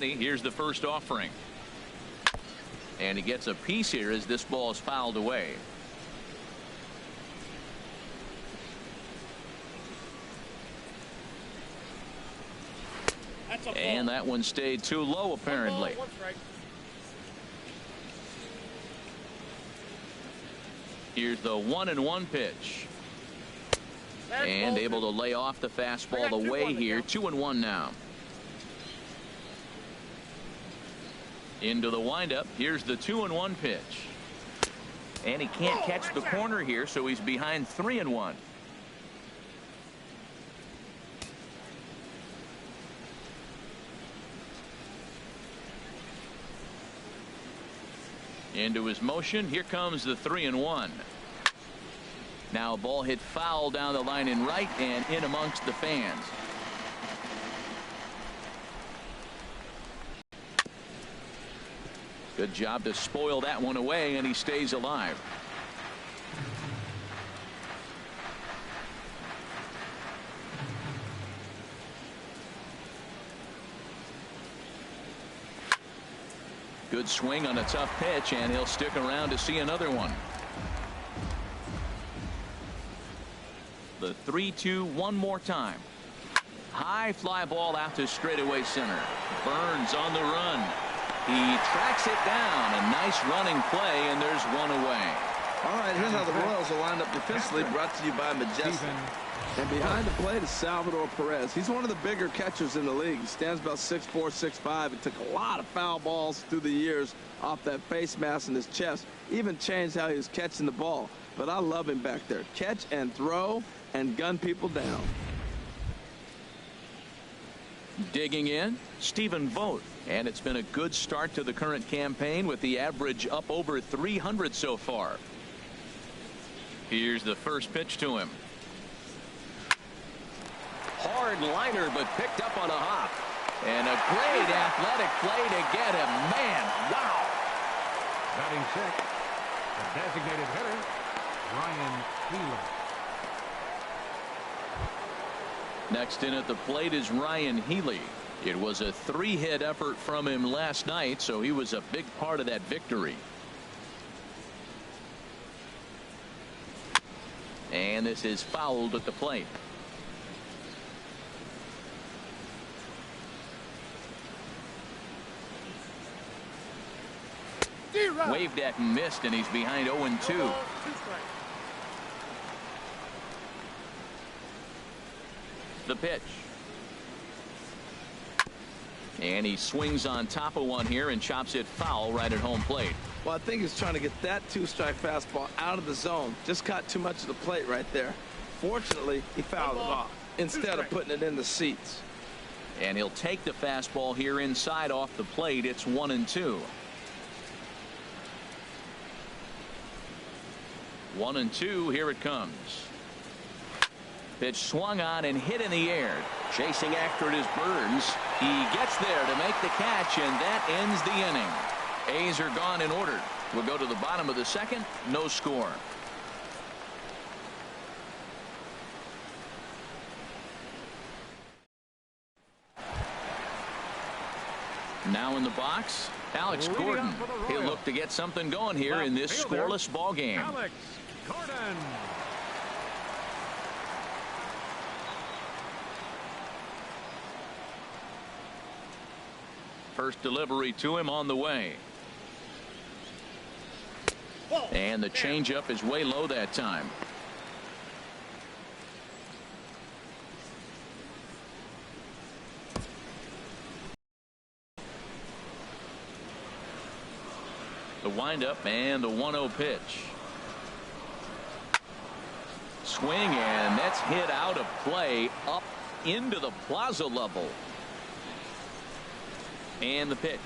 Here's the first offering. And he gets a piece here as this ball is fouled away. And that one stayed too low, apparently. Here's the 1-1 pitch. And able to lay off the fastball away here. 2-1 now. Into the windup. Here's the 2-1 pitch. And he can't catch the corner here, so he's behind 3-1. Into his motion. Here comes the 3-1. Now a ball hit foul down the line in right and in amongst the fans. Good job to spoil that one away, and he stays alive. Good swing on a tough pitch, and he'll stick around to see another one. The 3-2 one more time. High fly ball out to straightaway center. Burns on the run. He tracks it down. A nice running play, and there's one away. All right, here's how the Royals are lined up defensively, brought to you by Majestic. And behind the plate is Salvador Perez. He's one of the bigger catchers in the league. He stands about 6'4", 6'5". He took a lot of foul balls through the years off that face mask in his chest. Even changed how he was catching the ball. But I love him back there. Catch and throw and gun people down. Digging in, Stephen Vogt. And it's been a good start to the current campaign with the average up over 300 so far. Here's the first pitch to him. Hard liner, but picked up on a hop. And a great athletic play to get him. Man, wow. Batting sixth, the designated hitter, Ryan Healy. Next in at the plate is Ryan Healy. It was a 3-hit effort from him last night, so he was a big part of that victory. And this is fouled at the plate. Waved at and missed, and he's behind 0-2. The pitch. And he swings on top of one here and chops it foul right at home plate. Well, I think he's trying to get that 2-strike fastball out of the zone. Just caught too much of the plate right there. Fortunately, he fouled it off instead of putting it in the seats. And he'll take the fastball here inside off the plate. It's 1-2. 1-2. Here it comes. Pitch swung on and hit in the air. Chasing after it is Burns. He gets there to make the catch, and that ends the inning. A's are gone in order. We'll go to the bottom of the second. No score. Now in the box, Alex Gordon. He'll look to get something going here in this scoreless ball game. Alex Gordon. First delivery to him on the way. And the changeup is way low that time. The windup and the 1-0 pitch. Swing, and that's hit out of play up into the plaza level. And the pitch.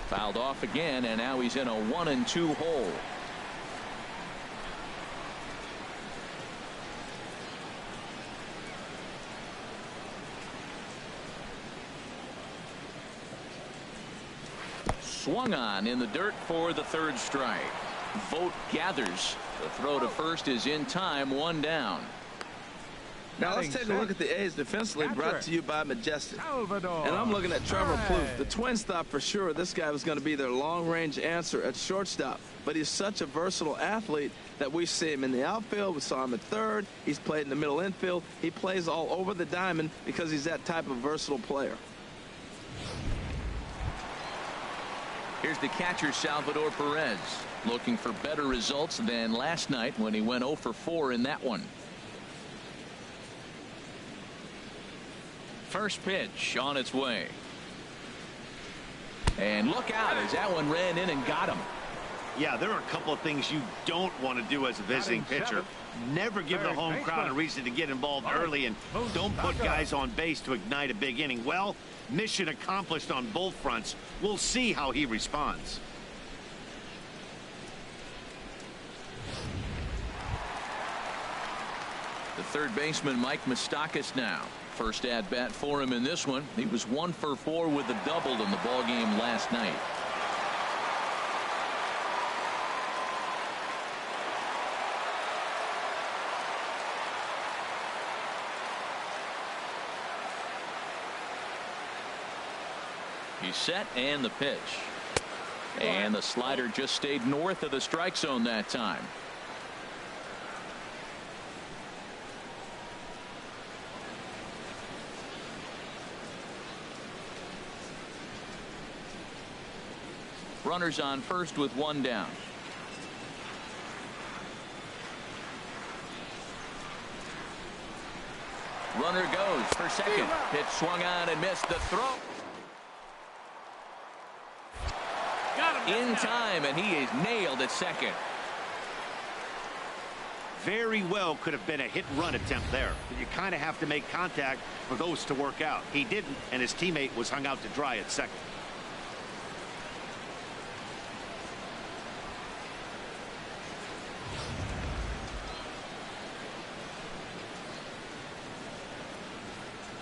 Fouled off again, and now he's in a 1-2 hole. Swung on in the dirt for the third strike. Vogt gathers. The throw to first is in time, one down. Now let's take a look at the A's defensively, brought to you by Majestic. And I'm looking at Trevor Plouffe. The Twins thought for sure this guy was going to be their long-range answer at shortstop. But he's such a versatile athlete that we see him in the outfield. We saw him at third. He's played in the middle infield. He plays all over the diamond because he's that type of versatile player. Here's the catcher, Salvador Perez, looking for better results than last night when he went 0 for 4 in that one. First pitch on its way. And look out as that one ran in and got him. Yeah, there are a couple of things you don't want to do as a visiting pitcher. Never give the home crowd a reason to get involved early, and don't put guys on base to ignite a big inning. Well, mission accomplished on both fronts. We'll see how he responds. The third baseman, Mike Moustakas, now. First at bat for him in this one. He was 1 for 4 with a double in the ball game last night. He's set, and the pitch. And the slider just stayed north of the strike zone that time. Runners on first with one down. Runner goes for second. Pitch swung on and missed. The throw. In time, and he is nailed at second. Very well could have been a hit-and-run attempt there. But you kind of have to make contact for those to work out. He didn't, and his teammate was hung out to dry at second.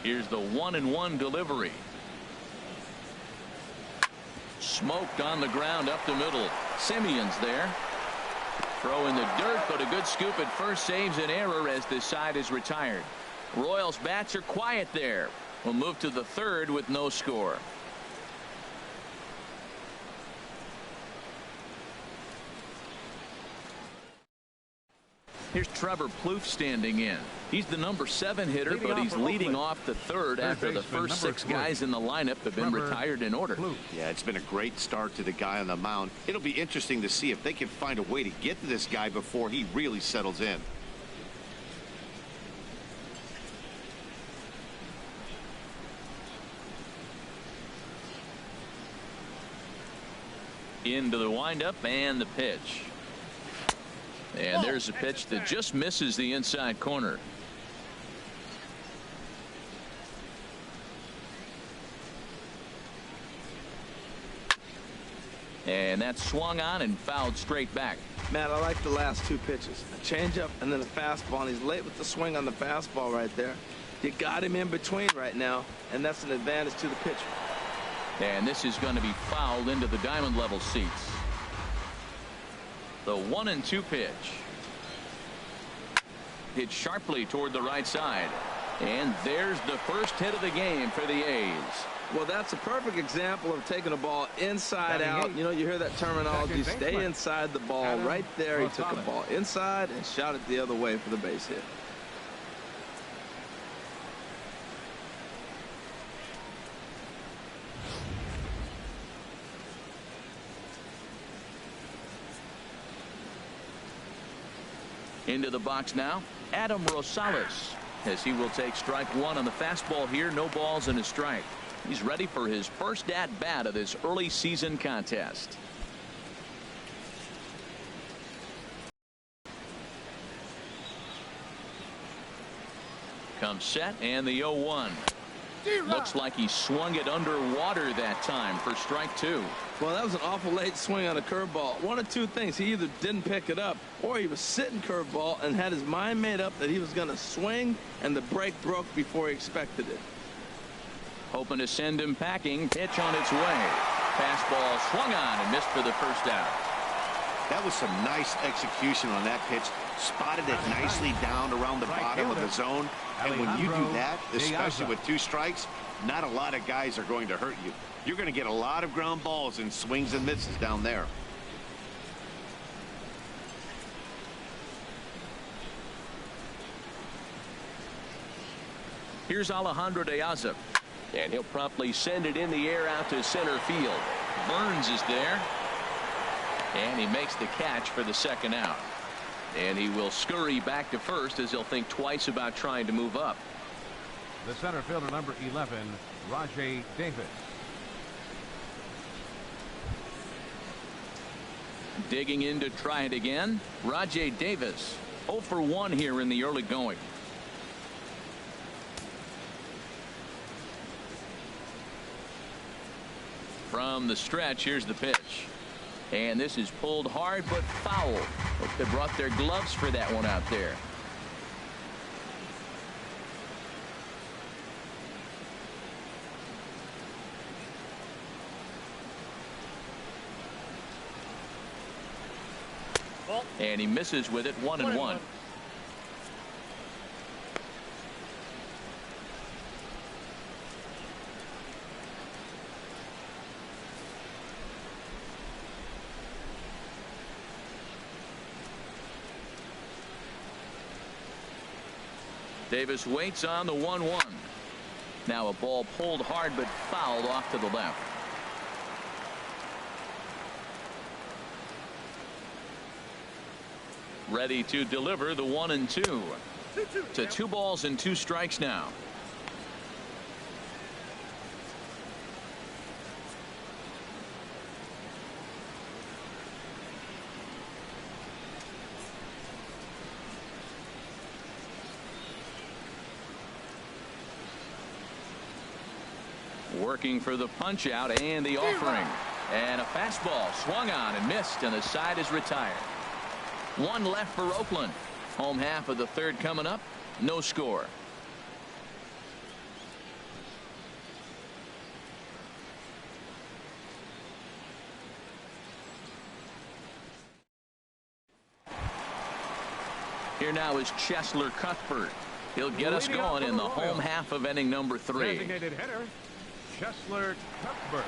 Here's the 1-1 delivery. Smoked on the ground up the middle. Simeon's there. Throw in the dirt, but a good scoop at first saves an error as this side is retired. Royals bats are quiet there. We'll move to the third with no score. Here's Trevor Plouffe standing in. He's the number 7 hitter, but he's leading off the third after the first 6 guys in the lineup have been retired in order. Yeah, it's been a great start to the guy on the mound. It'll be interesting to see if they can find a way to get to this guy before he really settles in. Into the windup and the pitch. And there's a pitch that just misses the inside corner. And that's swung on and fouled straight back. Matt, I like the last 2 pitches. A changeup and then a fastball, and he's late with the swing on the fastball right there. You got him in between right now, and that's an advantage to the pitcher. And this is going to be fouled into the diamond level seats. The 1-2 pitch. Hit sharply toward the right side. And there's the first hit of the game for the A's. Well, that's a perfect example of taking a ball inside out. You know, you hear that terminology, stay inside the ball. Right there, he took a ball inside and shot it the other way for the base hit. Into the box now, Adam Rosales, as he will take strike 1 on the fastball here. No balls and a strike. He's ready for his first at bat of this early season contest. Comes set, and the 0-1. Looks like he swung it underwater that time for strike 2. Well, that was an awful late swing on a curveball. One of 2 things. He either didn't pick it up, or he was sitting curveball and had his mind made up that he was going to swing, and the break broke before he expected it. Hoping to send him packing. Pitch on its way. Fastball swung on and missed for the first out. That was some nice execution on that pitch. Spotted it nicely down around the bottom of the zone. And when you do that, especially with 2 strikes, not a lot of guys are going to hurt you. You're going to get a lot of ground balls and swings and misses down there. Here's Alejandro De Aza, and he'll promptly send it in the air out to center field. Burns is there, and he makes the catch for the 2nd out. And he will scurry back to first as he'll think twice about trying to move up. The center fielder, number 11, Rajai Davis. Digging in to try it again, Rajai Davis. 0 for 1 here in the early going. From the stretch, here's the pitch. And this is pulled hard but foul. Hope they brought their gloves for that one out there. And he misses with it. 1-1. Davis waits on the 1-1. Now a ball pulled hard but fouled off to the left. Ready to deliver the 1-2 to 2 balls and 2 strikes now. Working for the punch out and the offering, and a fastball swung on and missed, and the side is retired. 1 left for Oakland. Home half of the 3rd coming up. No score. Here now is Cheslor Cuthbert. He'll get us going in the home half of inning number 3. Designated hitter, Cheslor Cuthbert.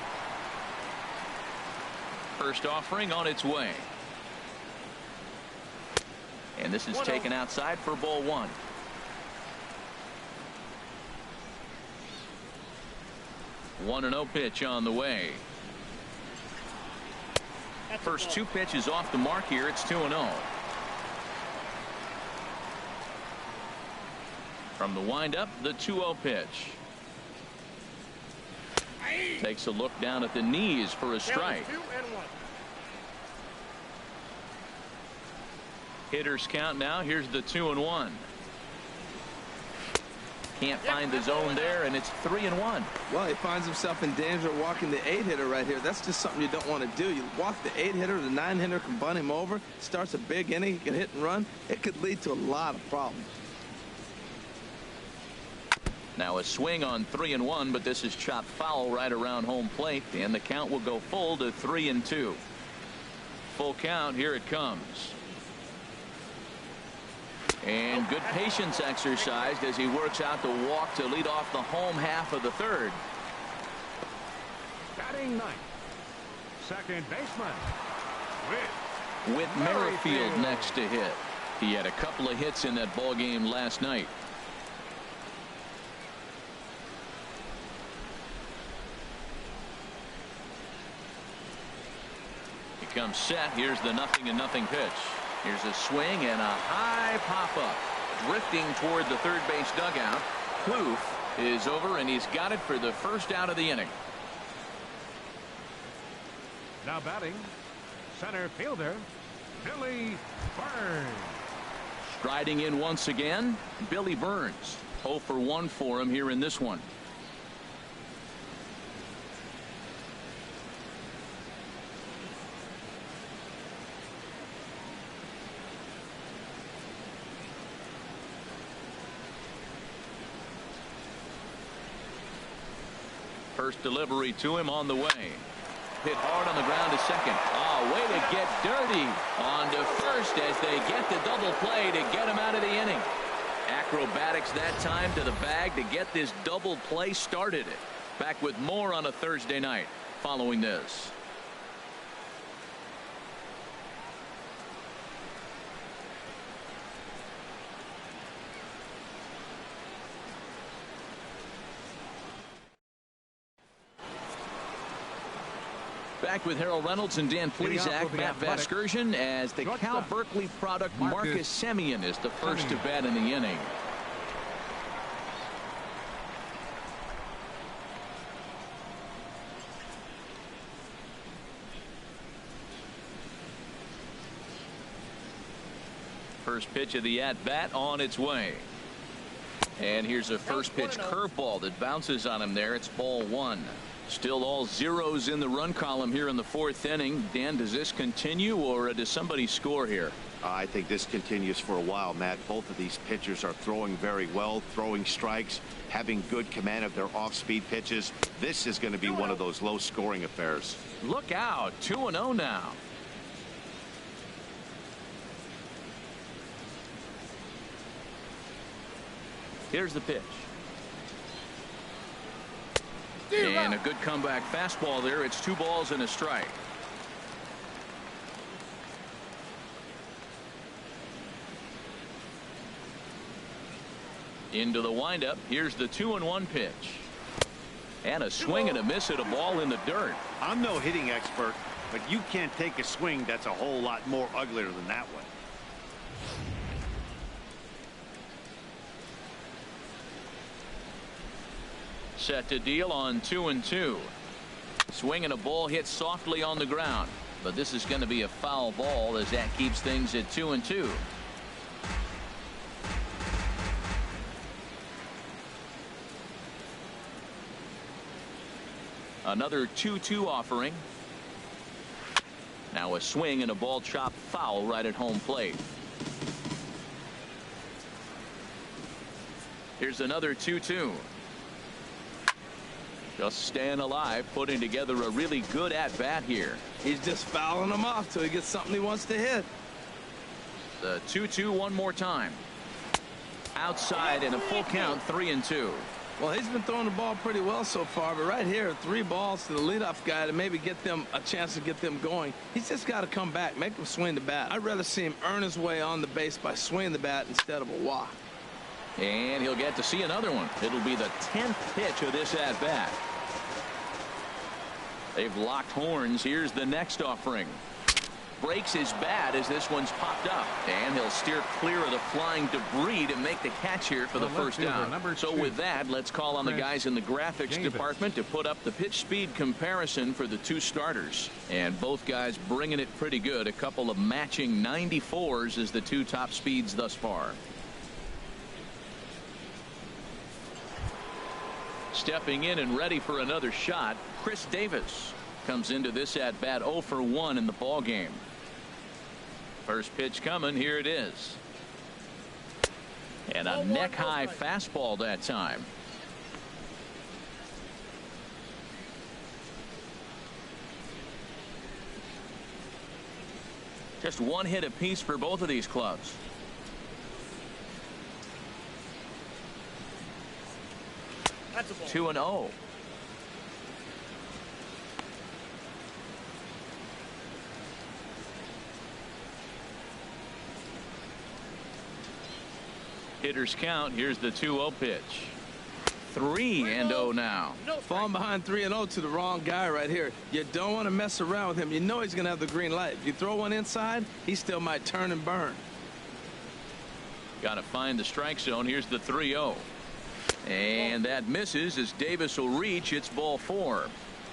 First offering on its way. And this is taken outside for ball 1. One 1-0 pitch on the way. First 2 pitches off the mark here. It's 2-0. From the windup, the 2-0 pitch. Takes a look down at the knees for a strike. Hitters count now. Here's the 2-1. Can't find the zone there, and it's 3-1. Well, he finds himself in danger of walking the 8-hitter right here. That's just something you don't want to do. You walk the 8-hitter, the 9-hitter can bunt him over. Starts a big inning. He can hit and run. It could lead to a lot of problems. Now a swing on 3-1, but this is chopped foul right around home plate, and the count will go full to 3-2. Full count. Here it comes. And good patience exercised as he works out the walk to lead off the home half of the 3rd. Batting 9th, second baseman, With Merrifield next to hit. He had a couple of hits in that ball game last night. He comes set. Here's the 0-0 pitch. Here's a swing and a high pop-up. Drifting toward the 3rd base dugout. Kloof is over, and he's got it for the 1st out of the inning. Now batting, center fielder, Billy Burns. Striding in once again, Billy Burns. 0 for 1 for him here in this one. First delivery to him on the way. Hit hard on the ground to second. Oh, way to get dirty on to first as they get the double play to get him out of the inning. Acrobatics that time to the bag to get this double play started. Back with more on a Thursday night following this. Back with Harold Reynolds and Dan Plesac, Matt Vasgersian, as the Cal Berkeley product Marcus Semien is the first to bat in the inning. First pitch of the at-bat on its way. And here's a first pitch curveball that bounces on him there. It's ball one. Still all zeros in the run column here in the fourth inning. Dan, does this continue or does somebody score here? I think this continues for a while, Matt. Both of these pitchers are throwing very well, throwing strikes, having good command of their off-speed pitches. This is going to be one of those low-scoring affairs. Look out, 2-0 now. Here's the pitch. And a good comeback fastball there. It's 2 balls and a strike. Into the windup. Here's the 2-1 pitch. And a swing and a miss at a ball in the dirt. I'm no hitting expert, but you can't take a swing that's a whole lot more uglier than that one. Set to deal on 2-2. Swing and a ball hit softly on the ground, but this is going to be a foul ball as that keeps things at 2-2. Another 2-2 offering. Now a swing and a ball chopped foul right at home plate. Here's another 2-2. Just staying alive, putting together a really good at-bat here. He's just fouling them off till he gets something he wants to hit. The 2-2 one more time. Outside in a full count, 3-2. Well, he's been throwing the ball pretty well so far, but right here, 3 balls to the leadoff guy to maybe get them a chance to get them going. He's just got to come back, make him swing the bat. I'd rather see him earn his way on the base by swinging the bat instead of a walk. And he'll get to see another one. It'll be the 10th pitch of this at-bat. They've locked horns. Here's the next offering. Breaks his bat as this one's popped up. And he'll steer clear of the flying debris to make the catch here for the first down. So with that, let's call on the guys in the graphics department to put up the pitch speed comparison for the 2 starters. And both guys bringing it pretty good. A couple of matching 94s as the 2 top speeds thus far. Stepping in and ready for another shot, Chris Davis comes into this at bat 0 for 1 in the ball game. First pitch coming. Here it is. And a neck high fastball that time. Just 1 hit apiece for both of these clubs. That's a ball. 2-0. Hitters count. Here's the 2-0 pitch. 3-0 now. Falling behind 3-0 to the wrong guy right here. You don't want to mess around with him. You know he's going to have the green light. If you throw one inside, he still might turn and burn. Got to find the strike zone. Here's the 3-0. And that misses as Davis will reach. It's ball 4.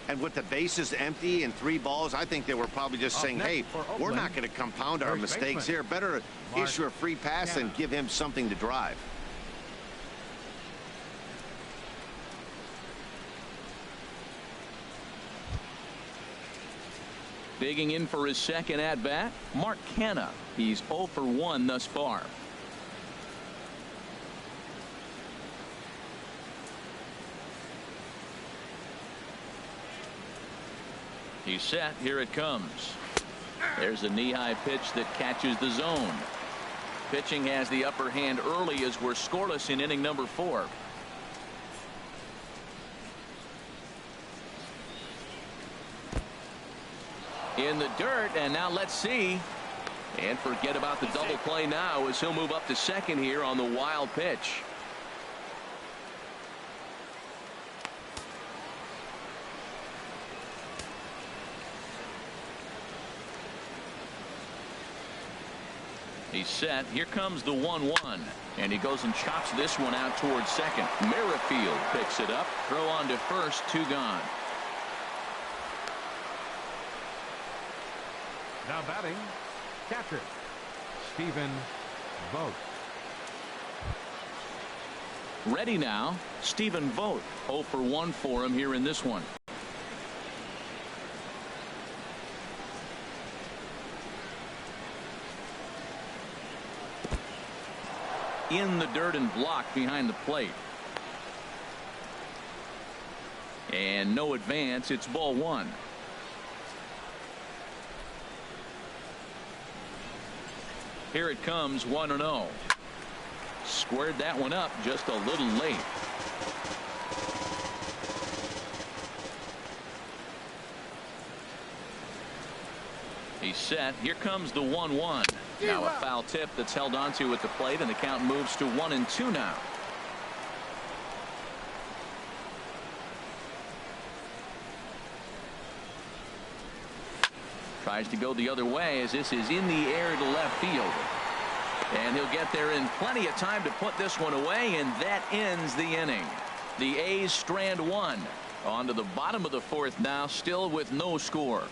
And with the bases empty and 3 balls, I think they were probably just saying, hey, we're not going to compound our mistakes here. Better issue a free pass and give him something to drive. Digging in for his second at bat, Mark Canha. He's 0 for 1 thus far. He's set. Here it comes. There's a knee-high pitch that catches the zone. Pitching has the upper hand early as we're scoreless in inning number 4. In the dirt, and now let's see. And forget about the double play now as he'll move up to second here on the wild pitch. He's set. Here comes the 1-1. And he goes and chops this one out towards second. Merrifield picks it up. Throw on to first. 2 gone. Now batting, catcher, Stephen Vogt. Ready now, Stephen Vogt. 0 for 1 for him here in this one. In the dirt and blocked behind the plate. And no advance. It's ball 1. Here it comes, 1-0. Squared that one up just a little late. He's set. Here comes the 1-1. Now a foul tip that's held onto at the plate, and the count moves to 1-2 now. Tries to go the other way as this is in the air to left field. And he'll get there in plenty of time to put this one away, and that ends the inning. The A's strand 1. On to the bottom of the 4th now, still with no score.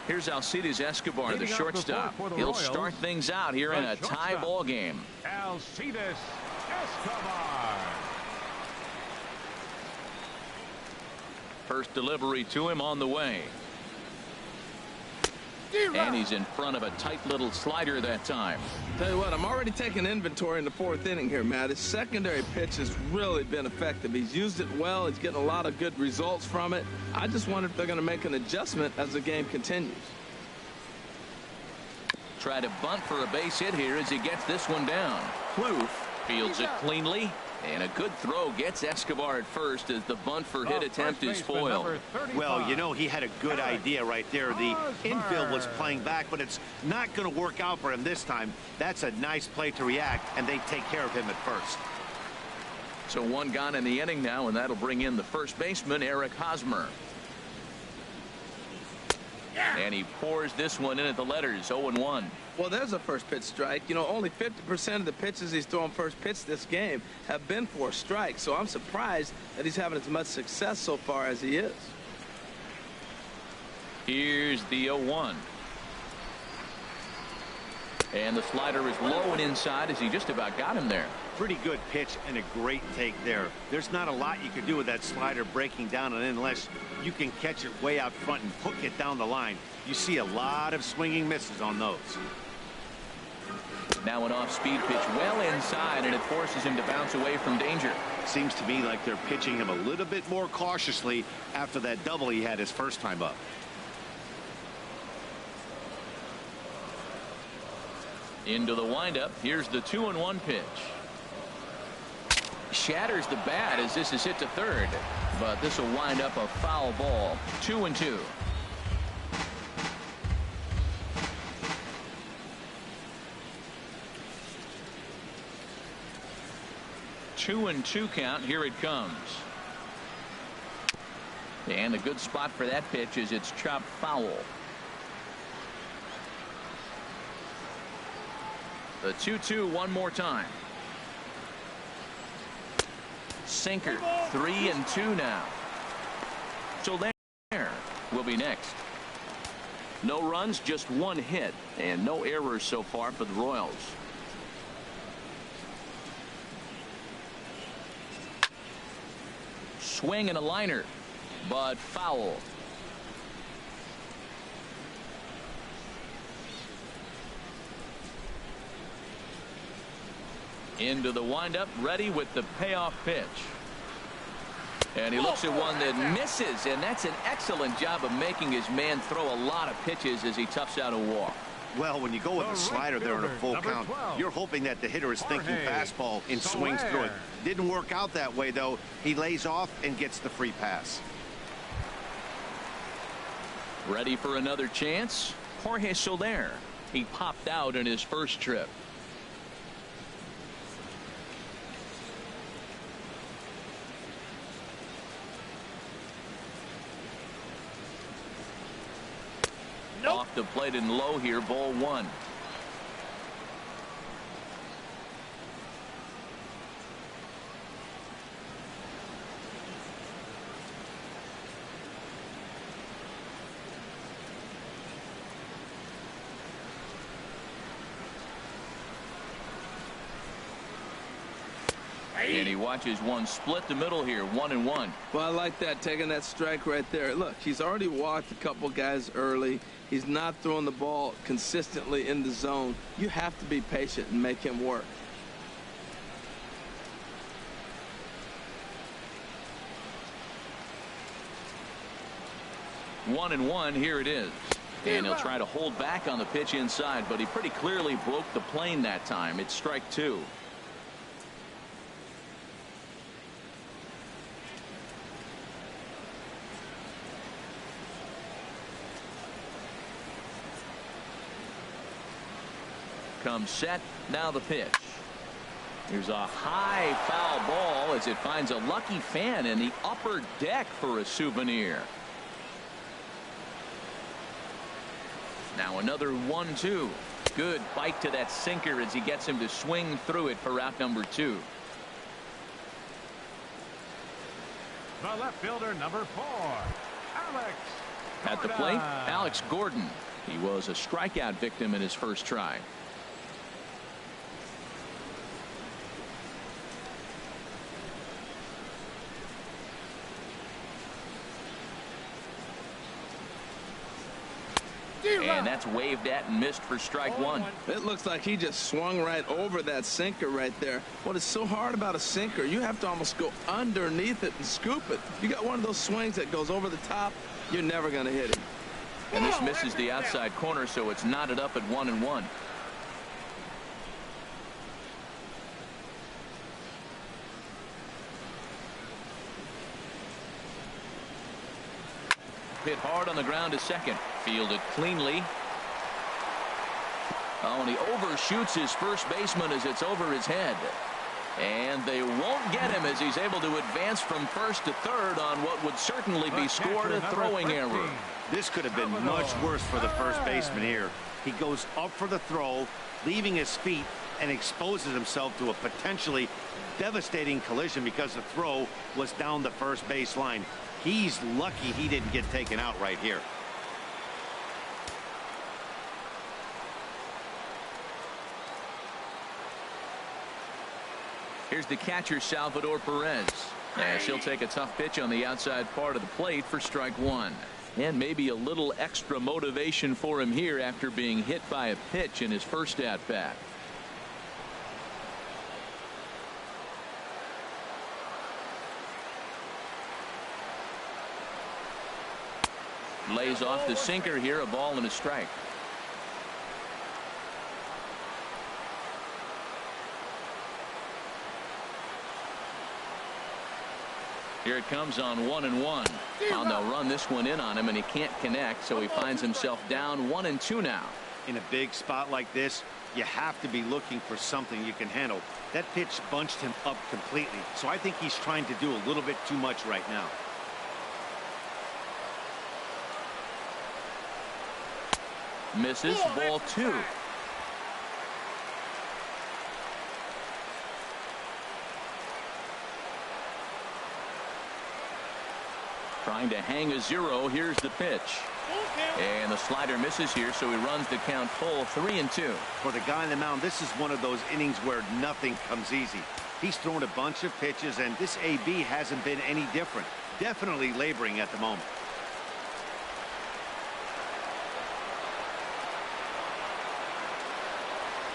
Here's Alcides Escobar, the shortstop. He'll start things out here in a tie ball game. Alcides Escobar. First delivery to him on the way. And he's in front of a tight little slider that time. Tell you what, I'm already taking inventory in the 4th inning here, Matt. His secondary pitch has really been effective. He's used it well. He's getting a lot of good results from it. I just wonder if they're going to make an adjustment as the game continues. Try to bunt for a base hit here as he gets this one down. Plouffe fields it cleanly. And a good throw gets Escobar at first as the bunt for hit attempt is foiled. Well, you know, he had a good idea right there. The infield was playing back, but it's not going to work out for him this time. That's a nice play to react, and they take care of him at first. So 1 gone in the inning now, and that'll bring in the first baseman, Eric Hosmer. And he pours this one in at the letters, 0-1. Well, there's a first pitch strike. You know, only 50% of the pitches he's thrown first pitch this game have been for a strike. So I'm surprised that he's having as much success so far as he is. Here's the 0-1. And the slider is low and inside as he just about got him there. Pretty good pitch and a great take there. There's not a lot you can do with that slider breaking down and in unless you can catch it way out front and hook it down the line. You see a lot of swinging misses on those. Now an off-speed pitch well inside, and it forces him to bounce away from danger. Seems to me like they're pitching him a little bit more cautiously after that double he had his first time up. Into the windup. Here's the 2-1 pitch. Shatters the bat as this is hit to third, but this will wind up a foul ball. 2-2. Two and 2 count. Here it comes. And a good spot for that pitch is it's chopped foul. The 2-2 one more time. Sinker. 3-2 now. So there will be next. No runs, just 1 hit, and no errors so far for the Royals. Swing and a liner, but foul. Into the windup, ready with the payoff pitch. And he looks at one that misses, and that's an excellent job of making his man throw a lot of pitches as he toughs out a walk. Well, when you go with a slider there in a full count, you're hoping that the hitter is thinking fastball and swings through it. Didn't work out that way, though. He lays off and gets the free pass. Ready for another chance? Jorge Soler. He popped out in his first trip. Off the plate and low here, ball one. And he watches one split the middle here, 1-1. Well, I like that, taking that strike right there. Look, he's already walked a couple guys early. He's not throwing the ball consistently in the zone. You have to be patient and make him work. One and one, here it is. And he'll try to hold back on the pitch inside, but he pretty clearly broke the plane that time. It's strike two. Comes set. Now the pitch. Here's a high foul ball as it finds a lucky fan in the upper deck for a souvenir. Now another 1-2. Good bite to that sinker as he gets him to swing through it for out number 2. The left fielder, number 4, Alex At the plate, Alex Gordon. He was a strikeout victim in his first try. And that's waved at and missed for strike one. It looks like he just swung right over that sinker right there. What is so hard about a sinker, you have to almost go underneath it and scoop it. You got one of those swings that goes over the top, you're never going to hit him. And this misses the outside corner, so it's knotted up at 1-1. Hit hard on the ground to second. Fielded cleanly. Oh, and he overshoots his first baseman as it's over his head. And they won't get him as he's able to advance from first to third on what would certainly be scored a throwing error. This could have been much worse for the first baseman here. He goes up for the throw, leaving his feet, and exposes himself to a potentially devastating collision because the throw was down the first base line. He's lucky he didn't get taken out right here. Here's the catcher, Salvador Perez. As he'll take a tough pitch on the outside part of the plate for strike one. And maybe a little extra motivation for him here after being hit by a pitch in his first at-bat. Lays off the sinker here, a ball and a strike. Here it comes on 1-1. Oh, they'll run this one in on him, and he can't connect, so he finds himself down 1-2 now. In a big spot like this, you have to be looking for something you can handle. That pitch bunched him up completely, so I think he's trying to do a little bit too much right now. Misses, ball two. Trying to hang a zero. Here's the pitch. And the slider misses here, so he runs the count full, 3-2. For the guy on the mound, this is one of those innings where nothing comes easy. He's thrown a bunch of pitches, and this AB hasn't been any different. Definitely laboring at the moment.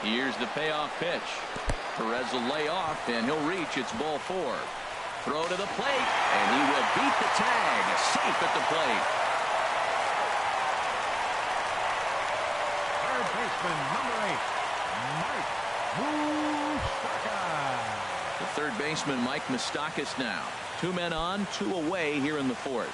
Here's the payoff pitch. Perez will lay off, and he'll reach. It's ball 4. Throw to the plate, and he will beat the tag. Safe at the plate. Third baseman, number 8, Mike Moustakas. The third baseman, Mike Moustakas now. 2 men on, 2 away here in the 4th.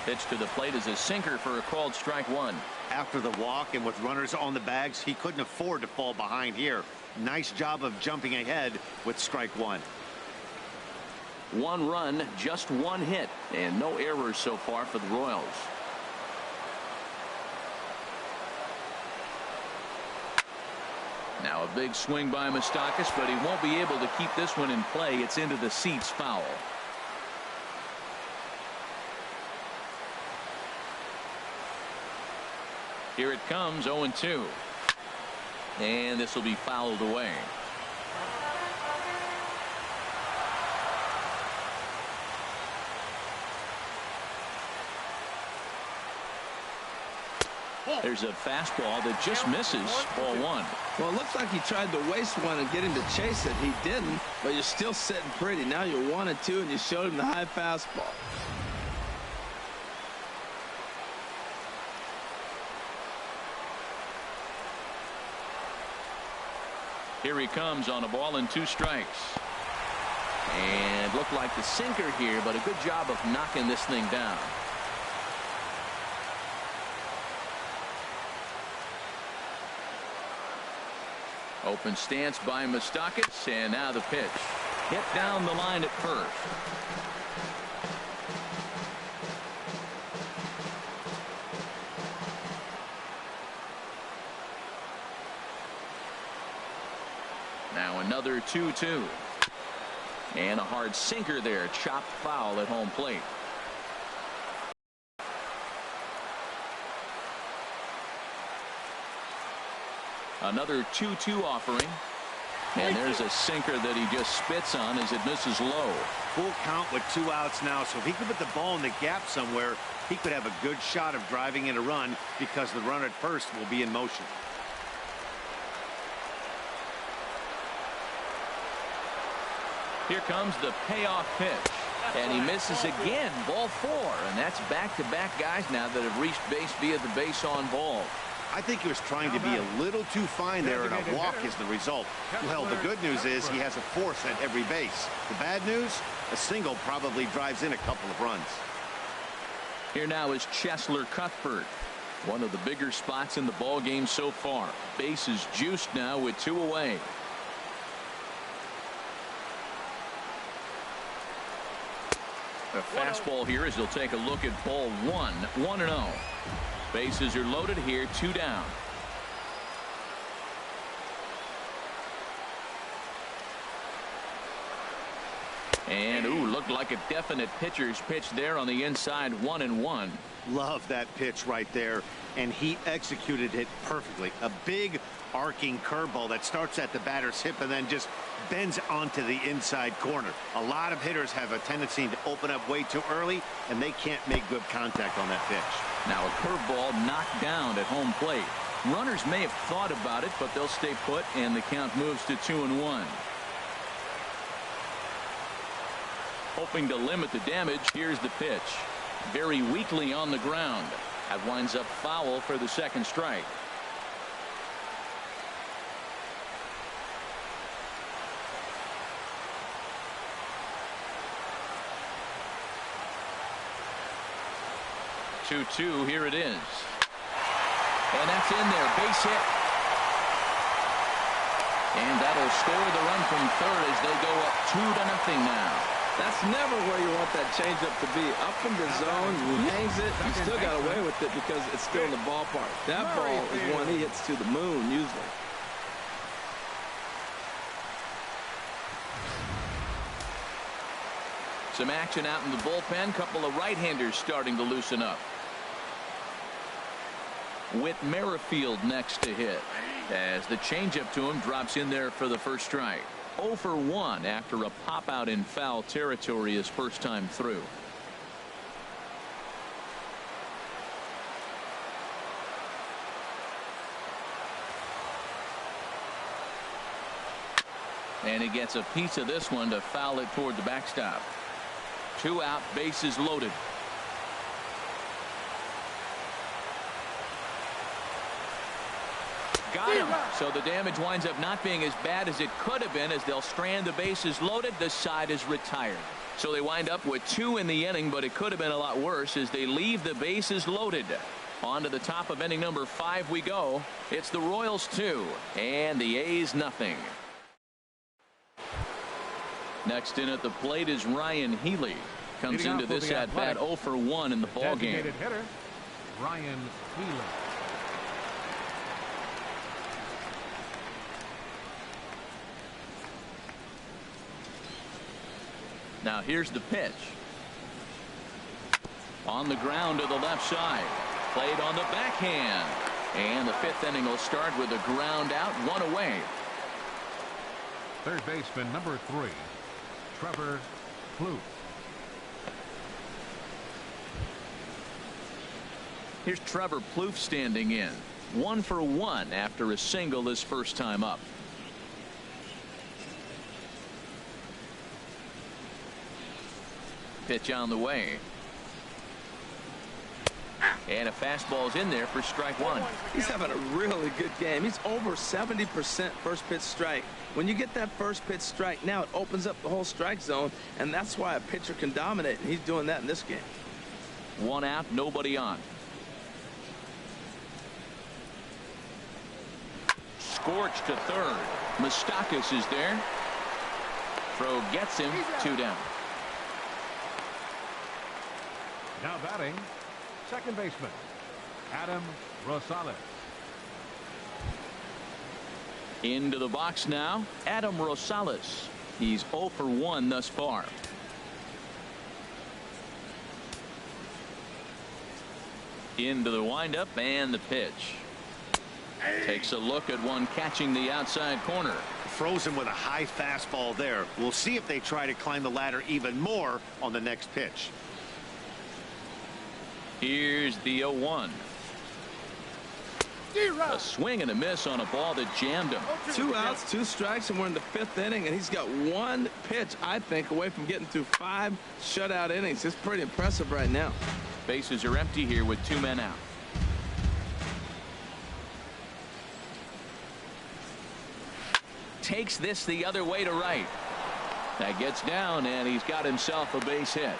Pitch to the plate is a sinker for a called strike 1. After the walk and with runners on the bags, he couldn't afford to fall behind here. Nice job of jumping ahead with strike 1. 1 run, just 1 hit, and no errors so far for the Royals. Now a big swing by Moustakas, but he won't be able to keep this one in play. It's into the seats, foul. Here it comes, 0-2. And this will be fouled away. There's a fastball that just misses. Ball 1. Well, it looks like he tried to waste one and get him to chase it. He didn't, but you're still sitting pretty. Now you're 1-2, and you showed him the high fastball. Here he comes on a ball and 2 strikes. And looked like the sinker here, but a good job of knocking this thing down. Open stance by Moustakas, and now the pitch. Hit down the line at first. Now another 2-2. And a hard sinker there, chopped foul at home plate. Another 2-2 offering. And there's a sinker that he just spits on as it misses low. Full count with 2 outs now, so if he could put the ball in the gap somewhere, he could have a good shot of driving in a run because the runner at first will be in motion. Here comes the payoff pitch, and he misses again. Ball 4, and that's back-to-back guys now that have reached base via the base on ball. I think he was trying to be a little too fine there, and a walk is the result. Well, the good news is he has a force at every base. The bad news, a single probably drives in a couple of runs. Here now is Cheslor Cuthbert, one of the bigger spots in the ball game so far. Base is juiced now with 2 away. A fastball here as he'll take a look at ball 1. 1-0. Bases are loaded here, 2 down. And looked like a definite pitcher's pitch there on the inside. 1-1. Love that pitch right there, and he executed it perfectly. A big arcing curveball that starts at the batter's hip and then just bends onto the inside corner. A lot of hitters have a tendency to open up way too early, and they can't make good contact on that pitch. Now a curveball knocked down at home plate. Runners may have thought about it, but they'll stay put, and the count moves to 2-1. Hoping to limit the damage, here's the pitch. Very weakly on the ground. That winds up foul for the second strike. Two, here it is. And that's in there, base hit. And that'll score the run from third as they go up 2-0 now. That's never where you want that changeup to be. Up in the zone, he hangs it. He still got away with it because it's still in the ballpark. That ball is one he hits to the moon usually. Some action out in the bullpen. Couple of right-handers starting to loosen up. With Merrifield next to hit as the changeup to him drops in there for the first strike. 0 for 1 after a pop out in foul territory his first time through. And he gets a piece of this one to foul it toward the backstop. 2 out, bases loaded. Got him. So the damage winds up not being as bad as it could have been, as they'll strand the bases loaded. The side is retired. So they wind up with 2 in the inning, but it could have been a lot worse as they leave the bases loaded. On to the top of inning number 5 we go. It's the Royals 2 and the A's nothing. Next in at the plate is Ryan Healy. Comes into this at bat 0 for 1 in the ball game. Hitter, Ryan Healy. Now here's the pitch. On the ground to the left side. Played on the backhand. And the 5th inning will start with a ground out, 1 away. Third baseman number 3, Trevor Plouffe. Here's Trevor Plouffe standing in. 1 for 1 after a single his first time up. Pitch on the way. And a fastball's in there for strike 1. He's having a really good game. He's over 70% first pitch strike. When you get that first pitch strike, now it opens up the whole strike zone, and that's why a pitcher can dominate, and he's doing that in this game. 1 out, nobody on. Scorched to third. Moustakas is there. Throw gets him. 2 down. Now batting, second baseman Adam Rosales. Into the box now, Adam Rosales. He's 0 for 1 thus far. Into the windup and the pitch. Takes a look at one catching the outside corner. Frozen with a high fastball there. We'll see if they try to climb the ladder even more on the next pitch. Here's the 0-1. A swing and a miss on a ball that jammed him. 2 outs, 2 strikes, and we're in the 5th inning, and he's got 1 pitch, I think, away from getting through 5 shutout innings. It's pretty impressive right now. Bases are empty here with 2 men out. Takes this the other way to right. That gets down, and he's got himself a base hit.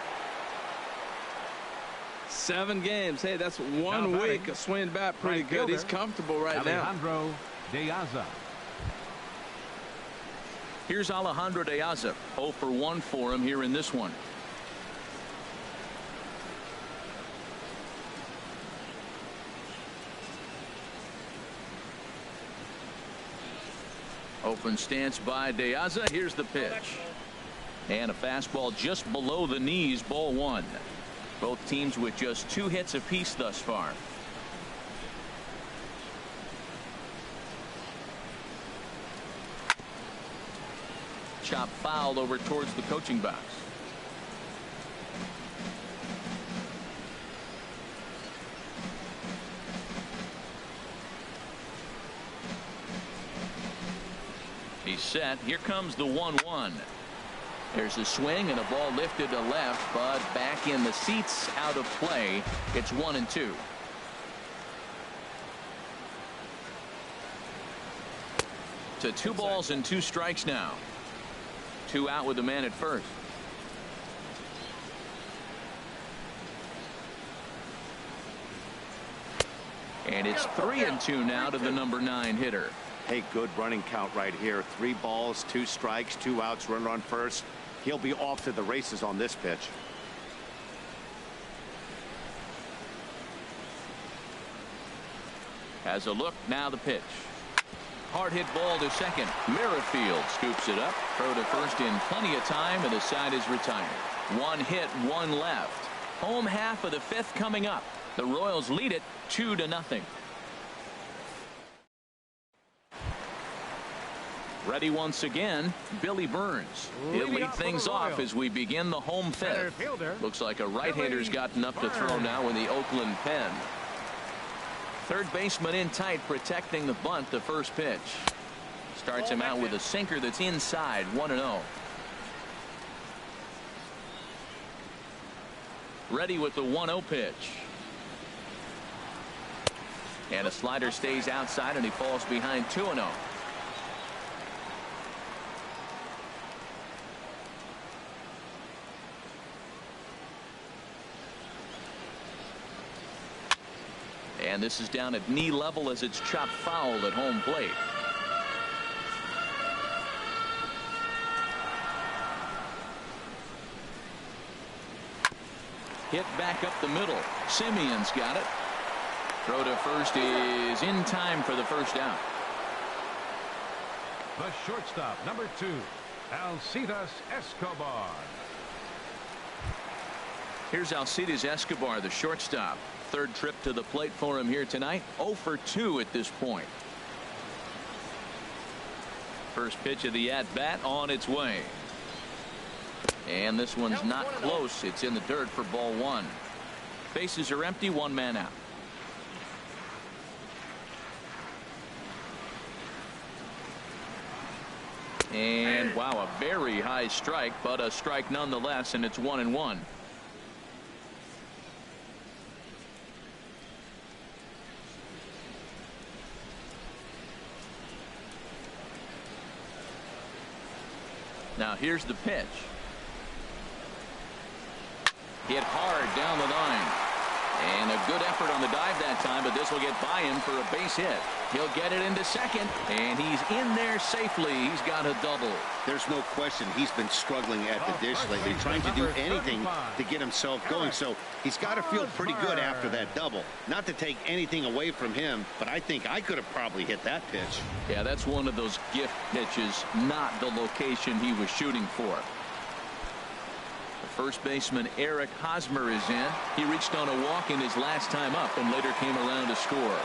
7 games. Hey, that's 1 week of swinging bat pretty good. He's comfortable right now. Alejandro De Aza. Here's Alejandro De Aza. 0 for 1 for him here in this one. Open stance by De Aza. Here's the pitch. And a fastball just below the knees, ball 1. Both teams with just 2 hits apiece thus far. Chop foul over towards the coaching box. He's set. Here comes the 1-1. There's a swing and a ball lifted to left, but back in the seats, out of play. It's 1-2. To 2 balls and 2 strikes now. 2 out with the man at first. And it's 3-2 now to the number 9 hitter. Hey, good running count right here. 3 balls, 2 strikes, 2 outs, runner on first. He'll be off to the races on this pitch. Has a look, now the pitch. Hard hit ball to second. Merrifield scoops it up. Throw to first in plenty of time, and the side is retired. 1 hit, 1 left. Home half of the 5th coming up. The Royals lead it 2-0. Ready once again, Billy Burns. He'll lead things off as we begin the home fifth. Looks like a right-hander's gotten up to throw now in the Oakland pen. Third baseman in tight, protecting the bunt. The first pitch starts him out with a sinker that's inside. 1-0. Ready with the 1-0 pitch. And a slider stays outside, and he falls behind 2-0. And this is down at knee level as it's chopped foul at home plate. Hit back up the middle. Simeon's got it. Throw to first is in time for the first out. The shortstop, number 2, Alcides Escobar. Here's Alcides Escobar, the shortstop. Third trip to the plate for him here tonight. 0 for 2 at this point. First pitch of the at-bat on its way. And this one's not close. It's in the dirt for ball 1. Bases are empty, 1 man out. And wow, a very high strike, but a strike nonetheless, and it's 1-1. Now here's the pitch. Hit hard down the line. And a good effort on the dive that time, but this will get by him for a base hit. He'll get it into second, and he's in there safely. He's got a double. There's no question he's been struggling at the dish lately, trying to do anything to get himself going. So he's got to feel pretty good after that double. Not to take anything away from him, but I think I could have probably hit that pitch. Yeah, that's one of those gift pitches, not the location he was shooting for. First baseman Eric Hosmer is in. He reached on a walk in his last time up and later came around to score.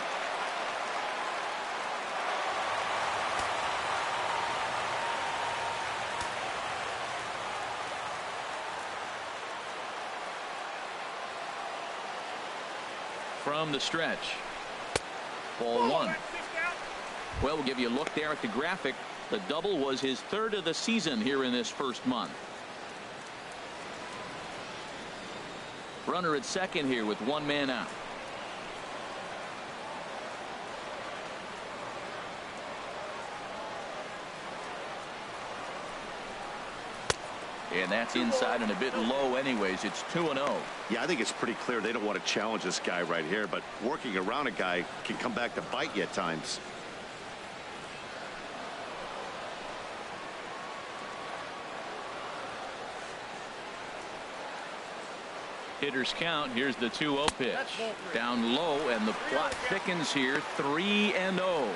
From the stretch. Ball 1. Well, we'll give you a look there at the graphic. The double was his 3rd of the season here in this first month. Runner at second here with 1 man out. And that's inside and a bit low anyways. It's 2-0. Yeah, I think it's pretty clear they don't want to challenge this guy right here, but working around a guy can come back to bite you at times. Hitters count. Here's the 2-0 pitch. Down low, and the plot thickens here. 3-0.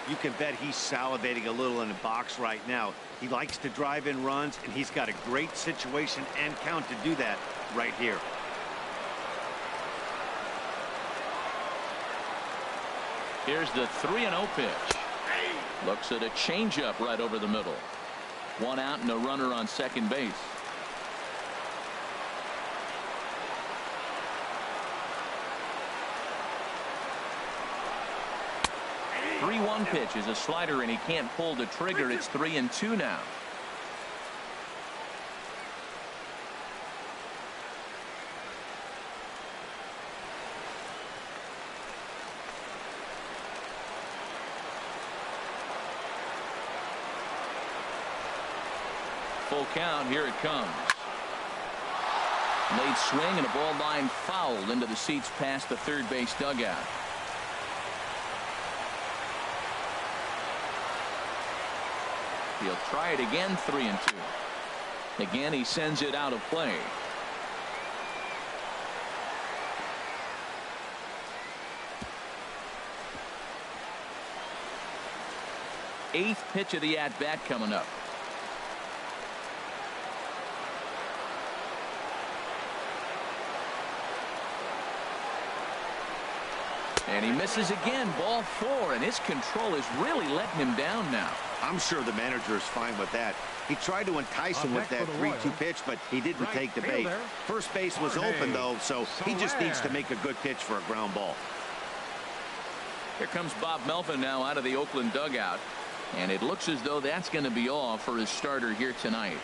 You can bet he's salivating a little in the box right now. He likes to drive in runs, and he's got a great situation and count to do that right here. Here's the 3-0 pitch. Looks at a changeup right over the middle. 1 out and a runner on second base. The 3-1 pitch is a slider, and he can't pull the trigger. It's 3-2 now. Full count. Here it comes. Late swing and a ball line fouled into the seats past the third base dugout. He'll try it again. 3-2. Again, he sends it out of play. Eighth pitch of the at-bat coming up. And he misses again. Ball 4, and his control is really letting him down now. I'm sure the manager is fine with that. He tried to entice him with that 3-2 pitch, but he didn't take the bait. First base was open, though, so he just needs to make a good pitch for a ground ball. Here comes Bob Melvin now out of the Oakland dugout, and it looks as though that's going to be all for his starter here tonight.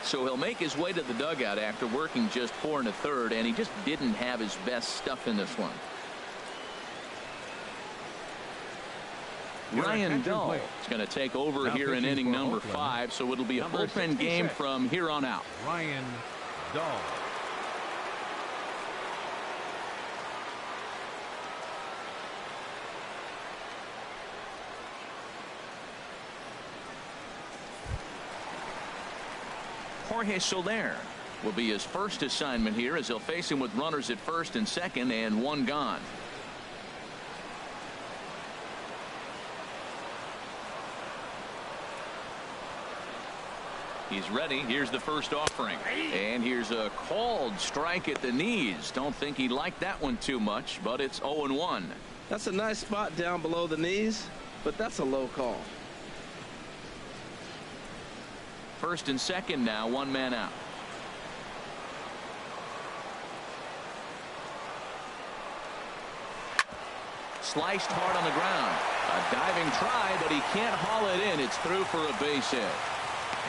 So he'll make his way to the dugout after working just 4 1/3, and he just didn't have his best stuff in this one. Ryan Dull is going to take over here in inning number 5, so it'll be a bullpen game from here on out. Ryan Dull. Jorge Soler will be his first assignment here as he'll face him with runners at first and second and 1 gone. He's ready. Here's the first offering. And here's a called strike at the knees. Don't think he liked that one too much, but it's 0-1. That's a nice spot down below the knees, but that's a low call. First and second now, 1 man out. Sliced hard on the ground. A diving try, but he can't haul it in. It's through for a base hit.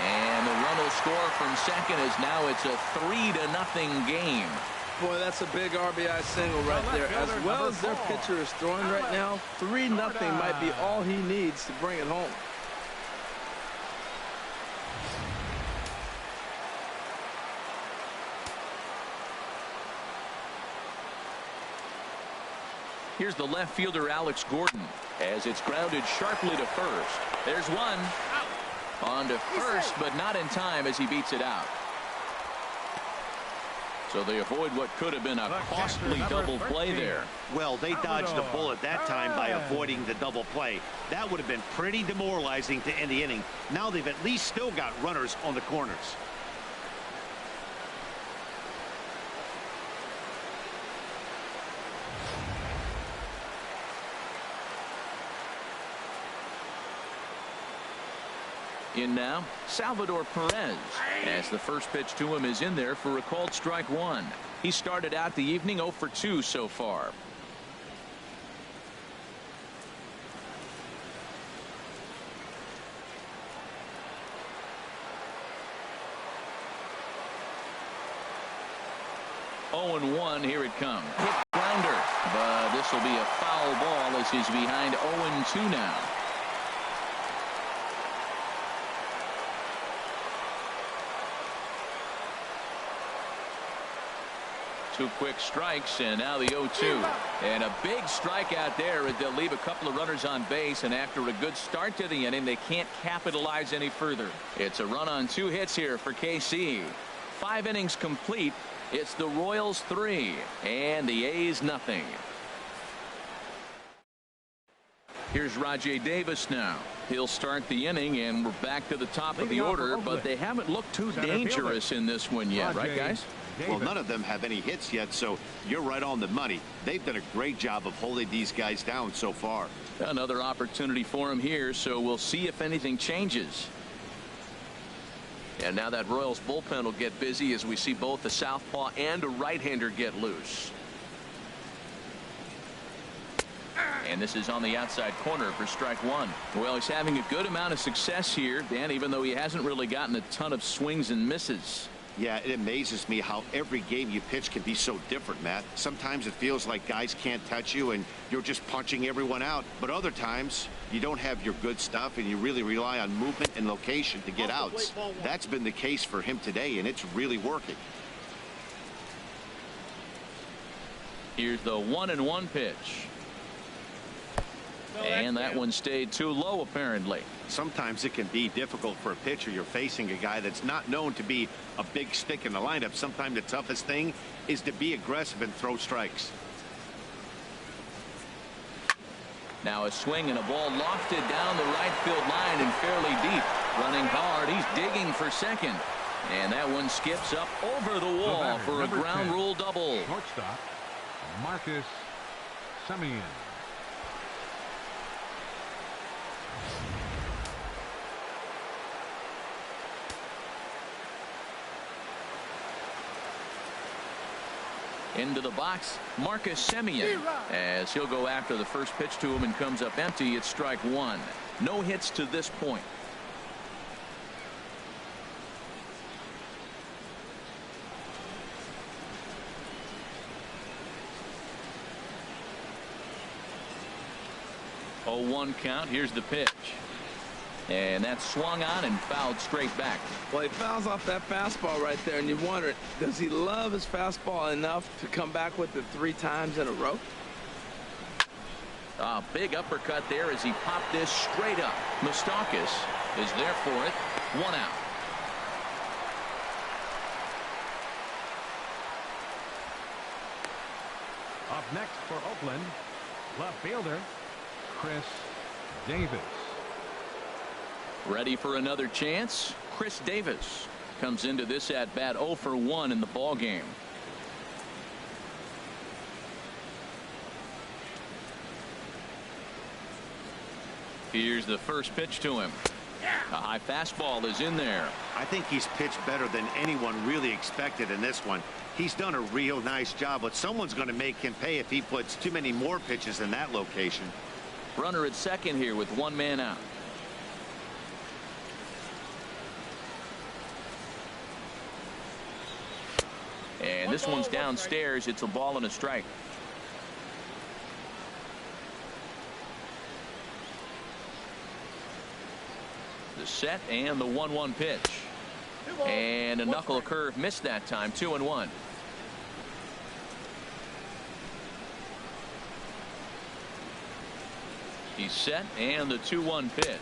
And the run will score from second as now it's a 3-0 game. Boy, that's a big RBI single right there. As well as their pitcher is throwing right now, 3-0 might be all he needs to bring it home. Here's the left fielder Alex Gordon as it's grounded sharply to first. There's one. On to first, but not in time as he beats it out. So they avoid what could have been a costly double play there. Well, they dodged a bullet that time by avoiding the double play. That would have been pretty demoralizing to end the inning. Now they've at least still got runners on the corners. In now, Salvador Perez, as the first pitch to him is in there for a called strike 1. He started out the evening 0 for 2 so far. Oh and 1, here it comes. Hit grounder, but this will be a foul ball as he's behind 0-2 now. 2 quick strikes, and now the 0-2. And a big strikeout there as they'll leave a couple of runners on base, and after a good start to the inning, they can't capitalize any further. It's a run on 2 hits here for KC. 5 innings complete. It's the Royals 3 and the A's nothing. Here's Rajay Davis now. He'll start the inning, and we're back to the top of the order, but they haven't looked too dangerous in this one yet, right, guys? Well, none of them have any hits yet, so you're right on the money. They've done a great job of holding these guys down so far. Another opportunity for him here, so we'll see if anything changes. And now that Royals bullpen will get busy as we see both a southpaw and a right-hander get loose. And this is on the outside corner for strike 1. Well, he's having a good amount of success here, Dan, even though he hasn't really gotten a ton of swings and misses. Yeah, it amazes me how every game you pitch can be so different, Matt. Sometimes it feels like guys can't touch you and you're just punching everyone out. But other times you don't have your good stuff and you really rely on movement and location to get outs. That's been the case for him today, and it's really working. Here's the 1-1 pitch. And that one stayed too low, apparently. Sometimes it can be difficult for a pitcher. You're facing a guy that's not known to be a big stick in the lineup. Sometimes the toughest thing is to be aggressive and throw strikes. Now a swing and a ball lofted down the right field line and fairly deep. Running hard. He's digging for second. And that one skips up over the wall for a ground rule double. Shortstop, Marcus Semien. Into the box, Marcus Semien, as he'll go after the first pitch to him and comes up empty. It's strike one. No hits to this point. Oh, 1 count. Here's the pitch. And that's swung on and fouled straight back. Well, he fouls off that fastball right there, and you wonder, does he love his fastball enough to come back with it 3 times in a row? A big uppercut there as he popped this straight up. Moustakas is there for it. 1 out. Up next for Oakland, left fielder Chris Davis. Ready for another chance. Chris Davis comes into this at bat 0 for 1 in the ball game. Here's the first pitch to him. A high fastball is in there. I think he's pitched better than anyone really expected in this one. He's done a real nice job, but someone's going to make him pay if he puts too many more pitches in that location. Runner at second here with 1 man out. And this one's downstairs. It's a ball and a strike. The set and the 1-1 pitch. And a knuckle curve missed that time. 2-1. He's set and the 2-1 pitch.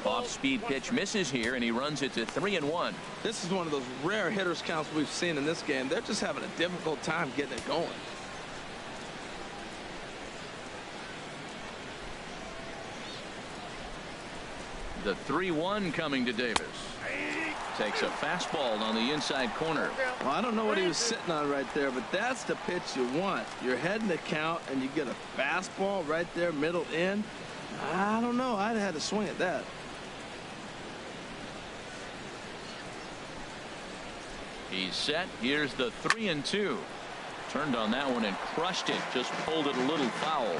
Off-speed pitch misses here, and he runs it to 3-1. This is one of those rare hitters counts we've seen in this game. They're just having a difficult time getting it going. The 3-1 coming to Davis. Takes a fastball on the inside corner. Well, I don't know what he was sitting on right there, but that's the pitch you want. You're heading the count, and you get a fastball right there, middle in. I don't know. I'd have had to swing at that. He's set. Here's the 3-2. Turned on that one and crushed it. Just pulled it a little foul.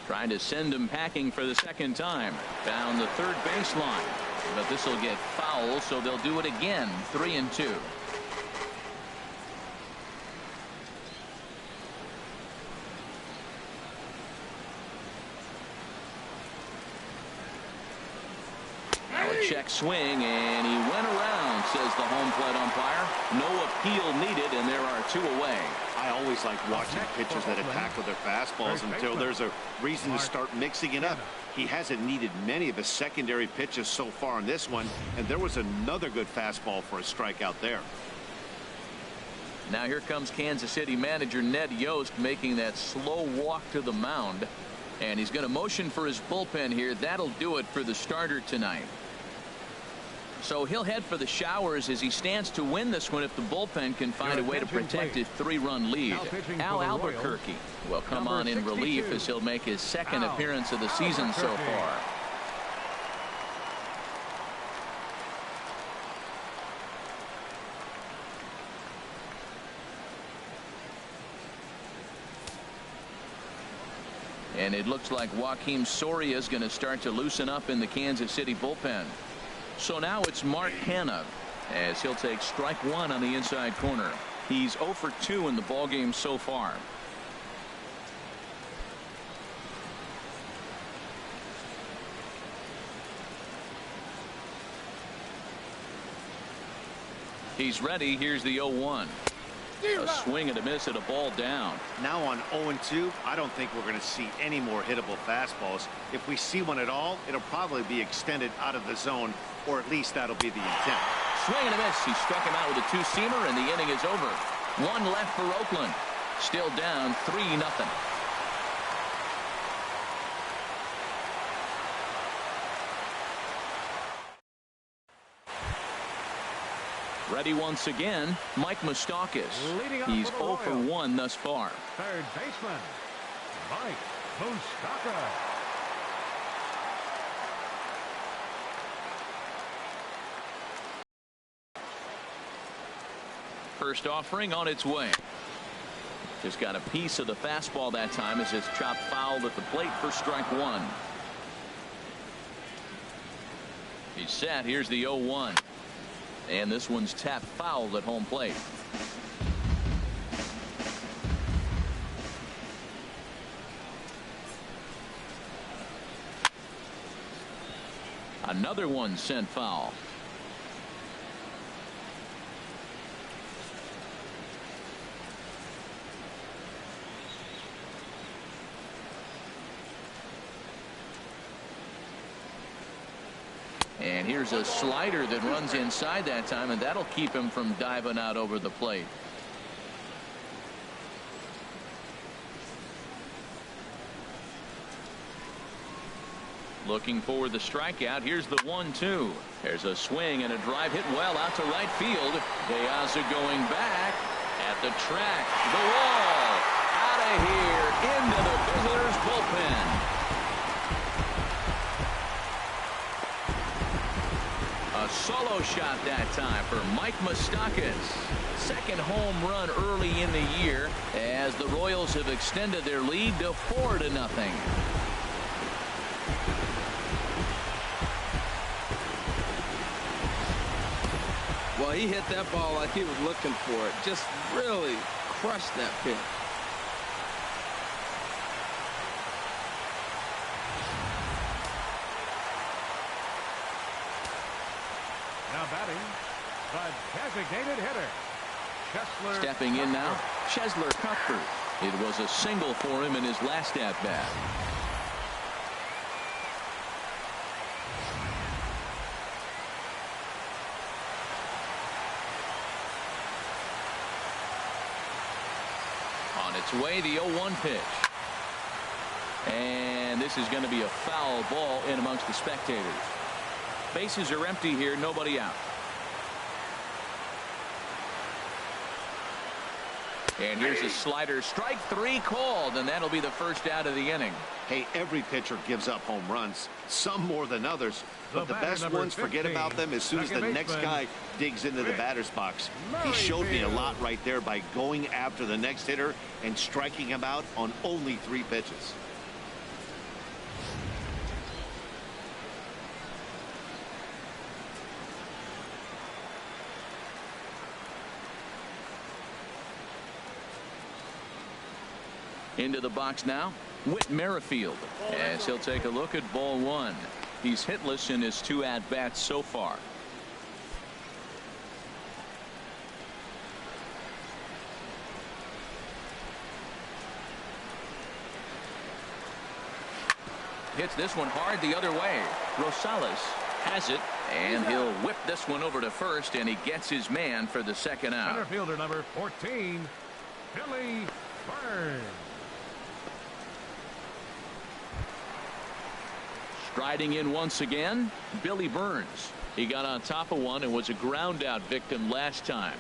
Trying to send him packing for the second time. Down the third baseline. But this will get foul, so they'll do it again. 3-2. Now a check swing, and he went around, says the home plate umpire. No appeal needed, and there are 2 away. I always like watching pitchers that attack with their fastballs until there's a reason to start mixing it up. He hasn't needed many of his secondary pitches so far in this one, and there was another good fastball for a strikeout there. Now here comes Kansas City manager Ned Yost making that slow walk to the mound, and he's going to motion for his bullpen here. That'll do it for the starter tonight. So he'll head for the showers as he stands to win this one if the bullpen can find a way to protect his 3-run lead. Al Albuquerque will come on in relief as he'll make his second appearance of the season so far. And it looks like Joakim Soria is going to start to loosen up in the Kansas City bullpen. So now it's Mark Hanna as he'll take strike 1 on the inside corner. He's 0 for 2 in the ballgame so far. He's ready. Here's the 0-1. A swing and a miss at a ball down. Now on 0-2, I don't think we're going to see any more hittable fastballs. If we see one at all, it'll probably be extended out of the zone, or at least that'll be the intent. Swing and a miss. He struck him out with a 2-seamer, and the inning is over. 1 left for Oakland. Still down 3-0. Ready once again, Mike Moustakas. He's 0 for 1 thus far. Third baseman, Mike Moustakas. First offering on its way. Just got a piece of the fastball that time as it's chopped foul at the plate for strike one. He's set. Here's the 0-1. And this one's tapped foul at home plate. Another one sent foul. And here's a slider that runs inside that time, and that'll keep him from diving out over the plate. Looking for the strikeout. Here's the 1-2. There's a swing and a drive hit well out to right field. De Aza going back at the track. The wall. Out of here into the visitors' bullpen. A solo shot that time for Mike Moustakas. Second home run early in the year as the Royals have extended their lead to 4-0. Well, he hit that ball like he was looking for it. Just really crushed that pitch. Now batting, the designated hitter, Chesler. Stepping in now, Chesler Cuthbert. It was a single for him in his last at-bat. On its way, the 0-1 pitch. And this is going to be a foul ball in amongst the spectators. Bases are empty here, nobody out. And here's a slider, strike three called, and that'll be the first out of the inning. Hey, every pitcher gives up home runs, some more than others, but the best ones forget about them as soon as the next guy digs into the batter's box. He showed me a lot right there by going after the next hitter and striking him out on only 3 pitches. Into the box now, Whit Merrifield, as he'll take a look at ball 1. He's hitless in his 2 at-bats so far. Hits this one hard the other way. Rosales has it, and he'll whip this one over to first, and he gets his man for the second out. Center fielder number 14, Billy Burns. Striding in once again, Billy Burns. He got on top of one and was a ground out victim last time.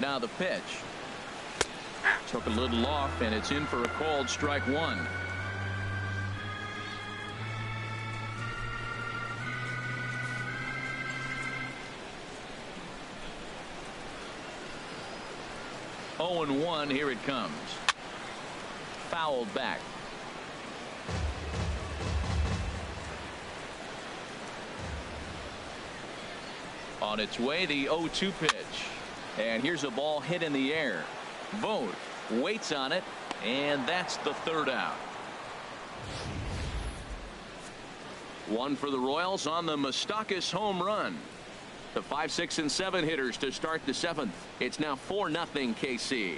Now the pitch. Took a little off, and it's in for a called strike one. Oh, and 1, here it comes. Fouled back. On its way, the 0-2 pitch. And here's a ball hit in the air. Vogt waits on it, and that's the third out. 1 for the Royals on the Moustakas home run. The 5, 6, and 7 hitters to start the 7th. It's now 4-0 KC.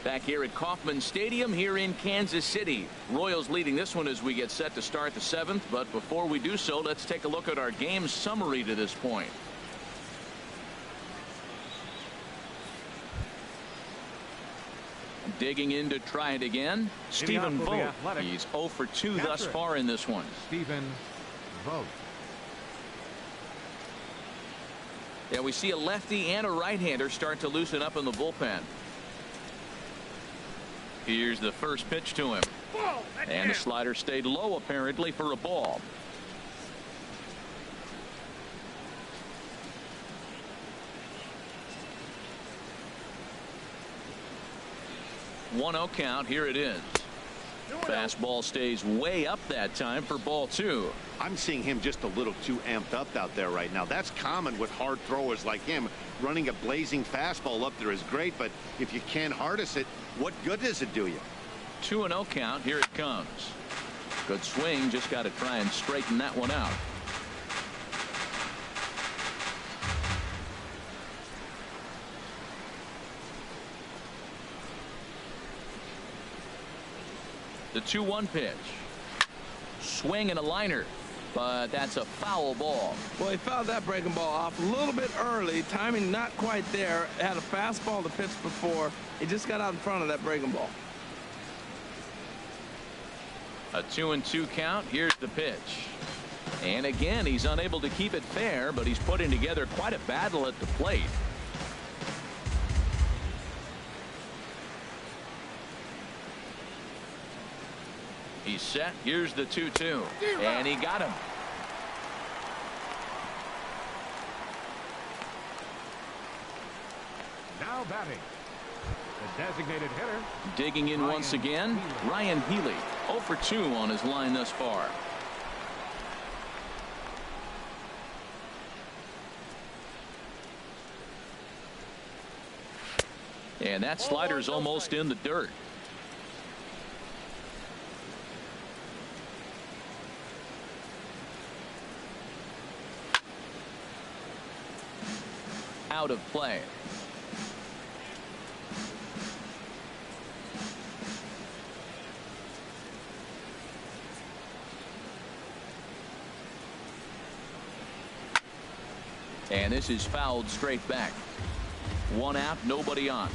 Back here at Kauffman Stadium here in Kansas City. Royals leading this one as we get set to start the 7th. But before we do so, let's take a look at our game summary to this point. Digging in to try it again. Stephen Vogt. He's 0 for 2 thus far in this one. Stephen Vogt. Yeah, we see a lefty and a right-hander start to loosen up in the bullpen. Here's the first pitch to him. And the slider stayed low apparently for a ball. 1-0 count. Here it is. Fastball stays way up that time for ball 2. I'm seeing him just a little too amped up out there right now. That's common with hard throwers like him. Running a blazing fastball up there is great, but if you can't harness it, what good does it do you? 2-0 count. Here it comes. Good swing. Just got to try and straighten that one out. The 2-1 pitch. Swing and a liner, but that's a foul ball. Well, he fouled that breaking ball off a little bit early. Timing not quite there. Had a fastball to pitch before. He just got out in front of that breaking ball. A 2-2 count. Here's the pitch. And again, he's unable to keep it fair, but he's putting together quite a battle at the plate. He's set. Here's the 2-2. And he got him. Now batting, the designated hitter. Digging in once again, Ryan Healy. 0 for 2 on his line thus far. And that slider's almost in the dirt. Out of play. And this is fouled straight back. 1 out, nobody on.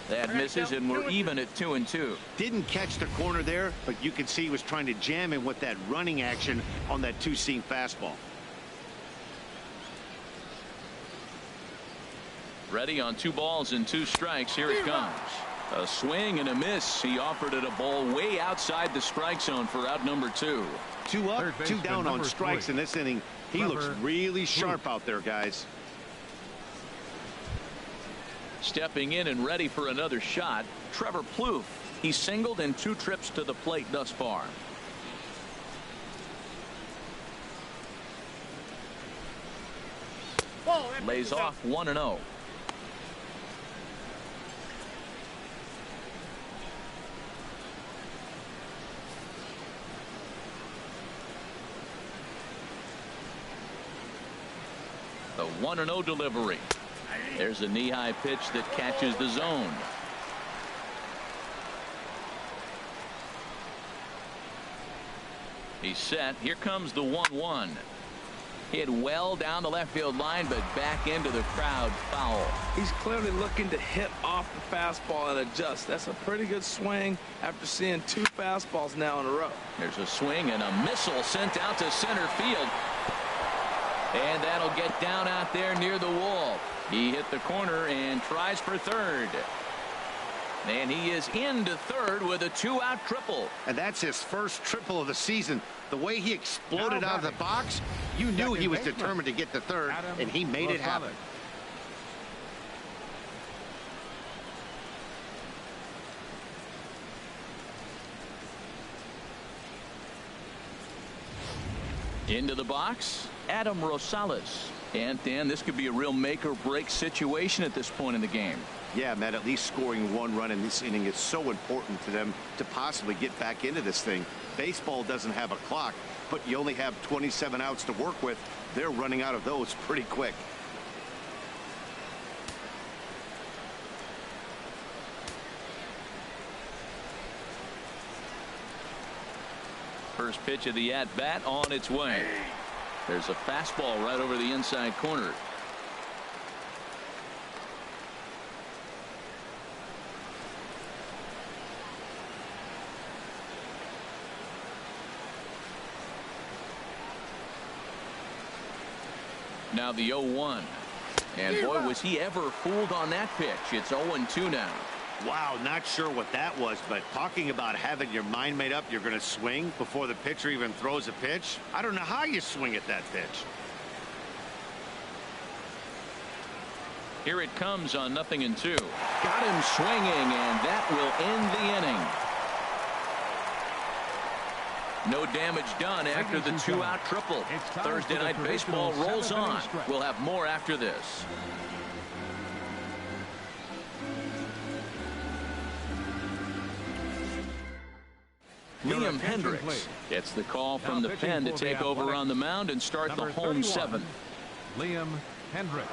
That misses, and we're even at 2-2. Didn't catch the corner there, but you can see he was trying to jam him with that running action on that two-seam fastball. Ready on 2 balls and 2 strikes. Here it comes. A swing and a miss. He offered it a ball way outside the strike zone for out number 2. 2 up, 2 down on strikes in this inning. He looks really sharp out there, guys. Stepping in and ready for another shot, Trevor Plouffe. He singled in 2 trips to the plate thus far. Lays off 1-0. The 1-0 delivery. There's a knee-high pitch that catches the zone. He's set. Here comes the 1-1. Hit well down the left field line, but back into the crowd. Foul. He's clearly looking to hit off the fastball and adjust. That's a pretty good swing after seeing 2 fastballs now in a row. There's a swing and a missile sent out to center field. And that'll get down out there near the wall. He hit the corner and tries for third. And he is into third with a 2-out triple. And that's his first triple of the season. The way he exploded out of the box, you knew he was determined to get to third, and he made it happen. Into the box, Adam Rosales. And Dan, this could be a real make or break situation at this point in the game. Yeah, Matt, at least scoring 1 run in this inning is so important to them to possibly get back into this thing. Baseball doesn't have a clock, but you only have 27 outs to work with. They're running out of those pretty quick. First pitch of the at-bat on its way. There's a fastball right over the inside corner. Now the 0-1. And boy, was he ever fooled on that pitch. It's 0-2 now. Wow, not sure what that was, but talking about having your mind made up you're going to swing before the pitcher even throws a pitch. I don't know how you swing at that pitch. Here it comes on 0-2. Got him swinging, and that will end the inning. No damage done after the 2-out triple. Thursday Night Baseball rolls on. We'll have more after this. Liam Hendricks gets the call from the pen to take over on the mound and start the home 7. Liam Hendricks.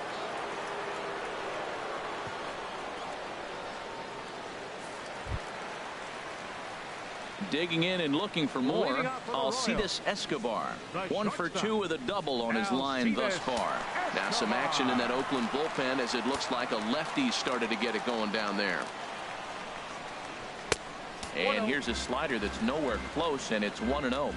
Digging in and looking for more, Alcides Escobar. 1 for 2 with a double on his line thus far. Now some action in that Oakland bullpen as it looks like a lefty started to get it going down there. And here's a slider that's nowhere close, and it's 1-0.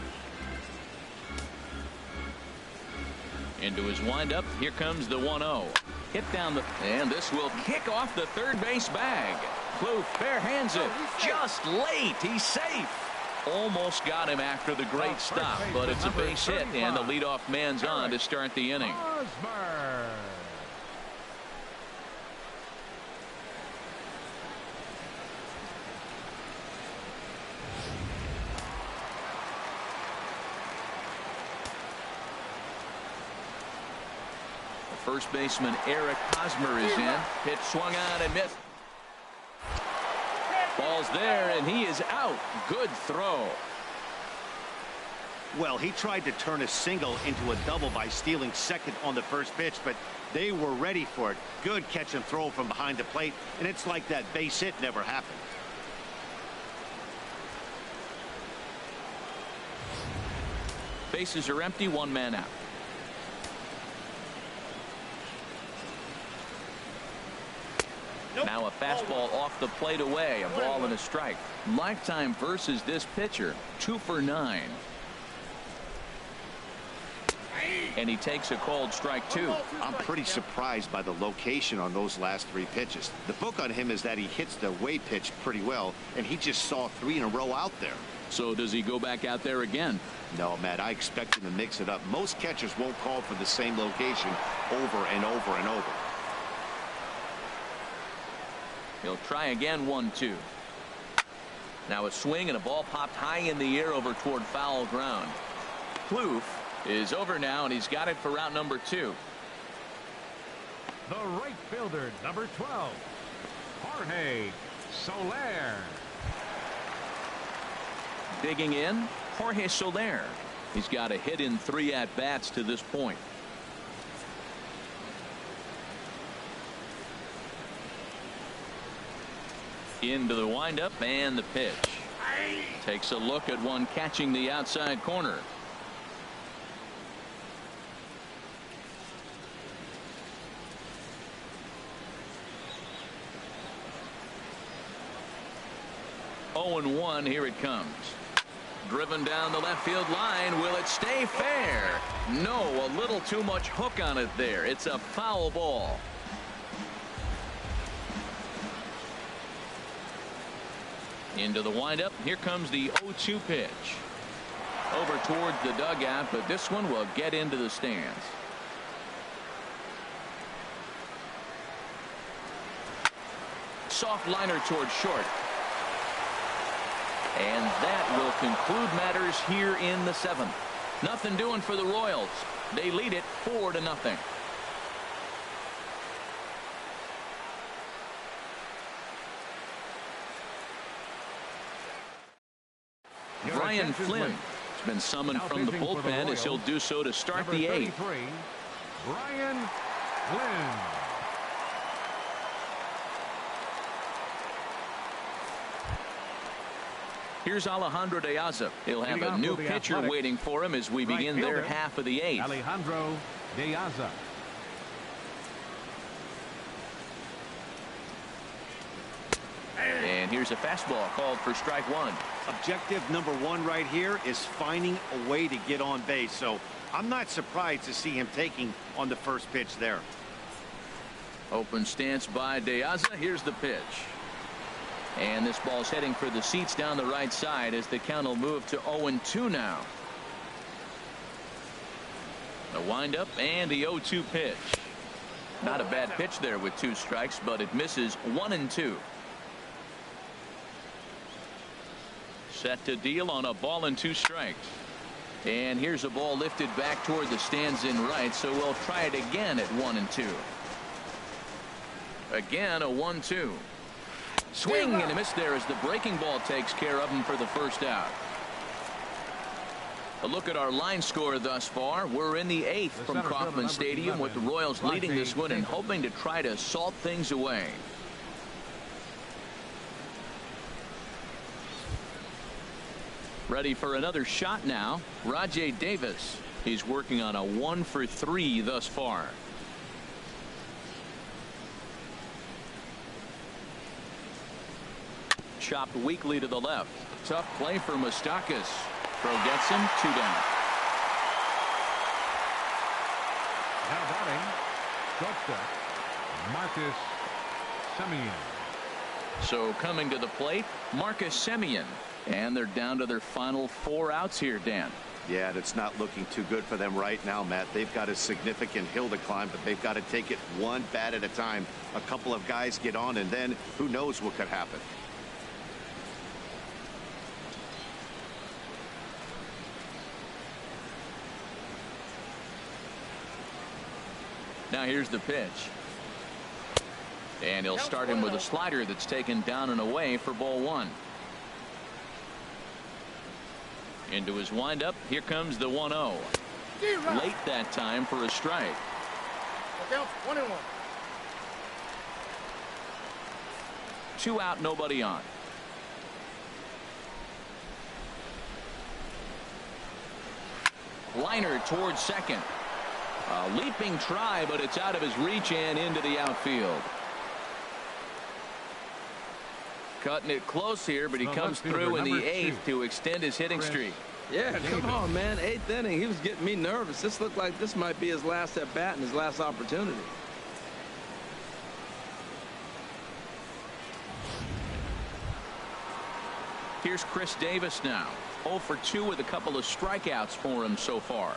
Into his windup. Here comes the 1-0. Hit down the, and this will kick off the third base bag. Plouffe barehands it just late. He's safe. Almost got him after the great stop, but it's a base hit, and the leadoff man's on to start the inning. First baseman Eric Hosmer is in. Pitch swung on and missed. Ball's there, and he is out. Good throw. Well, he tried to turn a single into a double by stealing second on the first pitch, but they were ready for it. Good catch and throw from behind the plate, and it's like that base hit never happened. Bases are empty, 1 man out. Now a fastball off the plate away, a ball and a strike. Lifetime versus this pitcher, 2 for 9. And he takes a cold strike 2. I'm pretty surprised by the location on those last 3 pitches. The book on him is that he hits the way pitch pretty well, and he just saw 3 in a row out there. So does he go back out there again? No, Matt, I expect him to mix it up. Most catchers won't call for the same location over and over and over. He'll try again. 1-2. Now a swing and a ball popped high in the air over toward foul ground. Plouffe is over now, and he's got it for route number 2. The right fielder, number 12, Jorge Soler. Digging in, Jorge Soler. He's got a hit in 3 at-bats to this point. Into the windup and the pitch. Takes a look at one catching the outside corner. Oh, and 1. Here it comes. Driven down the left field line. Will it stay fair? No, a little too much hook on it there. It's a foul ball. Into the windup. Here comes the 0-2 pitch. Over towards the dugout, but this one will get into the stands. Soft liner towards short. And that will conclude matters here in the 7th. Nothing doing for the Royals. They lead it 4-0. Brian Flynn has been summoned from the bullpen as he'll do so to start the 8th. Brian Flynn. Here's Alejandro De Aza. He'll have a new pitcher waiting for him as we begin their half of the 8th. Alejandro De Aza. And here's a fastball called for strike 1. Objective number 1 right here is finding a way to get on base. So I'm not surprised to see him taking on the first pitch there. Open stance by De Aza. Here's the pitch. And this ball's heading for the seats down the right side as the count will move to 0-2 now. The windup and the 0-2 pitch. Not a bad pitch there with 2 strikes, but it misses 1-2. Set to deal on a ball and 2 strikes. And here's a ball lifted back toward the stands in right, so we'll try it again at 1-2. Again a 1-2. Swing and a miss there as the breaking ball takes care of him for the first out. A look at our line score thus far. We're in the 8th from Kauffman Stadium with the Royals leading this one and hoping to try to salt things away. Ready for another shot now. Rajay Davis. He's working on a 1 for 3 thus far. Chopped weakly to the left. Tough play for Moustakas. Throw gets him 2 down. Now batting, shortstop Marcus Semien. So coming to the plate, Marcus Semien. And they're down to their final 4 outs here, Dan. Yeah, that's not looking too good for them right now, Matt. They've got a significant hill to climb, but they've got to take it one bat at a time. A couple of guys get on, and then who knows what could happen. Now here's the pitch. And he'll start him with a slider that's taken down and away for ball 1. Into his windup. Here comes the 1-0. Late that time for a strike. 1-1. 2 out, nobody on. Liner towards second. A leaping try, but it's out of his reach and into the outfield. Cutting it close here, but he comes through in the 8th to extend his hitting streak. Yeah, come on, man. 8th inning. He was getting me nervous. This looked like this might be his last at bat and his last opportunity. Here's Chris Davis now. 0 for 2 with a couple of strikeouts for him so far.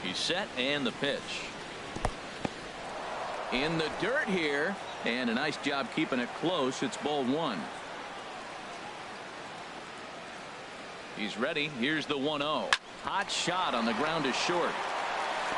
He's set and the pitch. In the dirt here, and a nice job keeping it close. It's ball 1. He's ready. Here's the 1-0. Hot shot on the ground is short.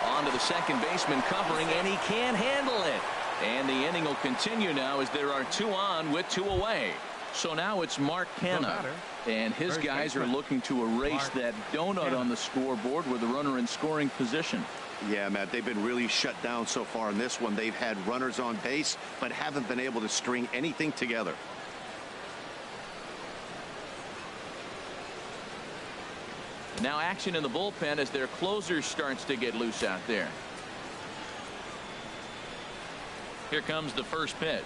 On to the second baseman covering, and he can't handle it. And the inning will continue now as there are 2 on with 2 away. So now it's Mark Canha, and his guys are looking to erase that donut on the scoreboard with a runner in scoring position. Yeah, Matt, they've been really shut down so far in this one. They've had runners on base, but haven't been able to string anything together. Now action in the bullpen as their closer starts to get loose out there. Here comes the first pitch.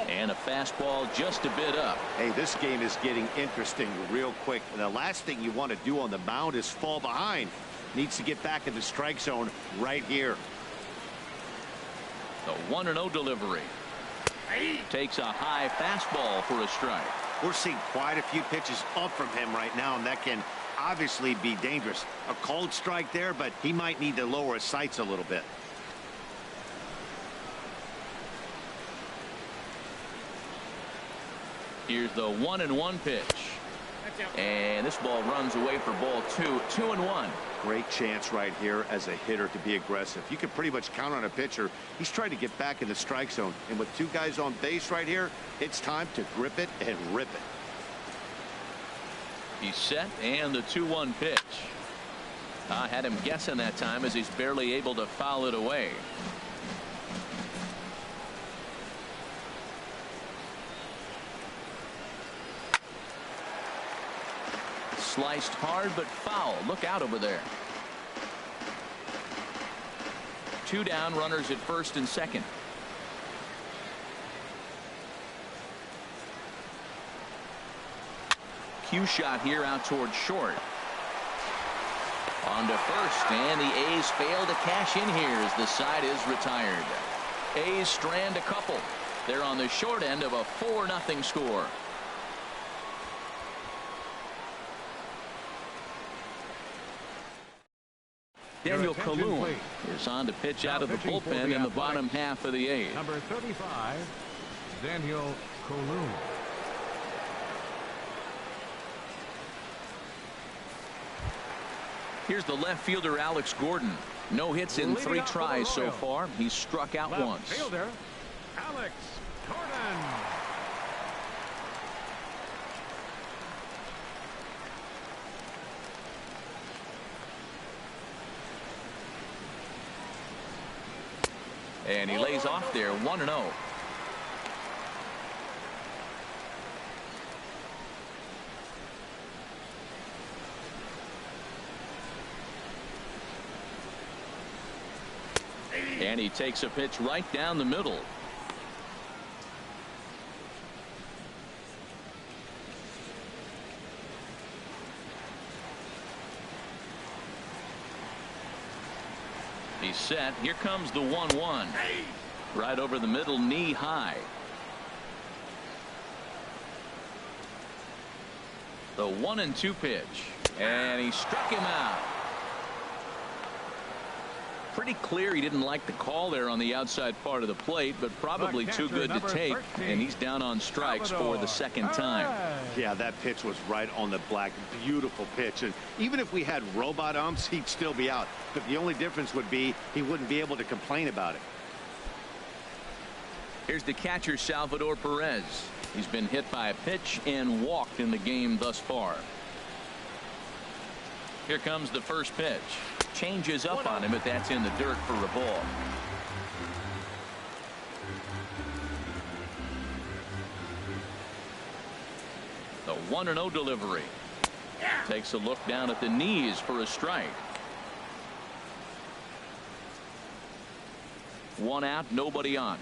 And a fastball just a bit up. Hey, this game is getting interesting real quick. And the last thing you want to do on the mound is fall behind. Needs to get back in the strike zone right here. The 1-0 delivery. Takes a high fastball for a strike. We're seeing quite a few pitches up from him right now, and that can obviously be dangerous. A cold strike there, but he might need to lower his sights a little bit. Here's the 1-1 pitch. And this ball runs away for ball 2. 2-1. Great chance right here as a hitter to be aggressive. You can pretty much count on a pitcher. He's trying to get back in the strike zone. And with 2 guys on base right here, it's time to grip it and rip it. He's set, and the 2-1 pitch. Had him guessing that time as he's barely able to foul it away. Sliced hard but foul. Look out over there. 2 down, runners at first and second. Cue shot here out towards short. On to first, and the A's fail to cash in here as the side is retired. A's strand a couple. They're on the short end of a 4-0 score. Daniel Calhoun is on to pitch out of the bullpen in the bottom half of the 8th. Number 35, Daniel Calhoun. Here's the left fielder Alex Gordon. No hits in 3 tries so far. He's struck out left once. Fielder Alex Gordon. And he lays off there, 1-0. And he takes a pitch right down the middle. He's set. Here comes the 1-1. Right over the middle, knee high. The 1-2 pitch. And he struck him out. Pretty clear he didn't like the call there on the outside part of the plate, but probably too good to take. And he's down on strikes for the second time. Yeah, that pitch was right on the black. Beautiful pitch. And even if we had robot umps, he'd still be out. But the only difference would be he wouldn't be able to complain about it. Here's the catcher, Salvador Perez. He's been hit by a pitch and walked in the game thus far. Here comes the first pitch. Changes up on him, but that's in the dirt for a ball. The 1-0 delivery. Takes a look down at the knees for a strike. 1 out, nobody on.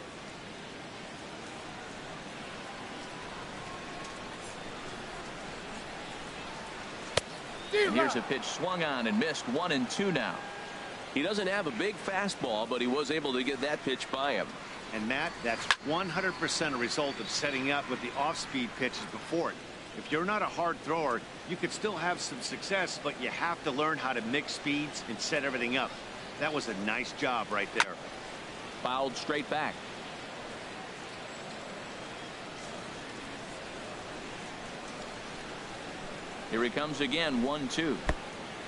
And here's a pitch swung on and missed. 1-2 now. He doesn't have a big fastball, but he was able to get that pitch by him. And Matt, that's 100% a result of setting up with the off-speed pitches before it. If you're not a hard thrower, you could still have some success, but you have to learn how to mix speeds and set everything up. That was a nice job right there. Fouled straight back. Here he comes again, 1-2.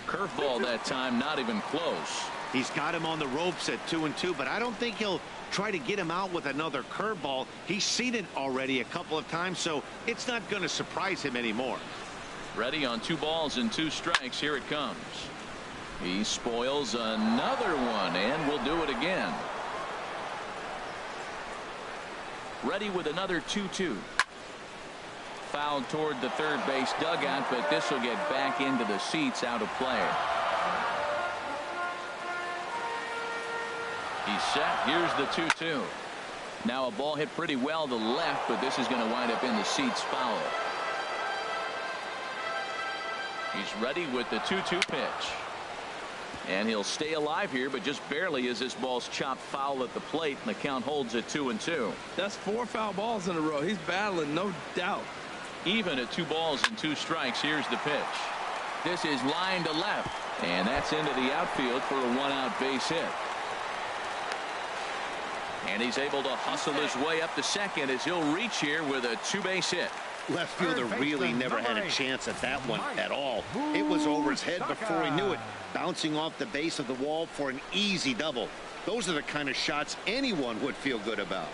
Curveball that time, not even close. He's got him on the ropes at 2-2, but I don't think he'll try to get him out with another curveball. He's seen it already a couple of times, so it's not going to surprise him anymore. Ready on 2 balls and 2 strikes. Here it comes. He spoils another one and will do it again. Ready with another 2-2. Fouled toward the third base dugout, but this will get back into the seats, out of play. He's set. Here's the 2-2. Now a ball hit pretty well to left, but this is going to wind up in the seats, foul. He's ready with the 2-2 pitch. And he'll stay alive here, but just barely as this ball's chopped foul at the plate, and the count holds at 2-2. That's 4 foul balls in a row. He's battling, no doubt. Even at 2 balls and 2 strikes. Here's the pitch. This is line to left, and that's into the outfield for a 1-out base hit. And he's able to hustle his way up to second as he'll reach here with a 2-base hit. Left fielder really never had a chance at that one at all. It was over his head before he knew it, bouncing off the base of the wall for an easy double. Those are the kind of shots anyone would feel good about.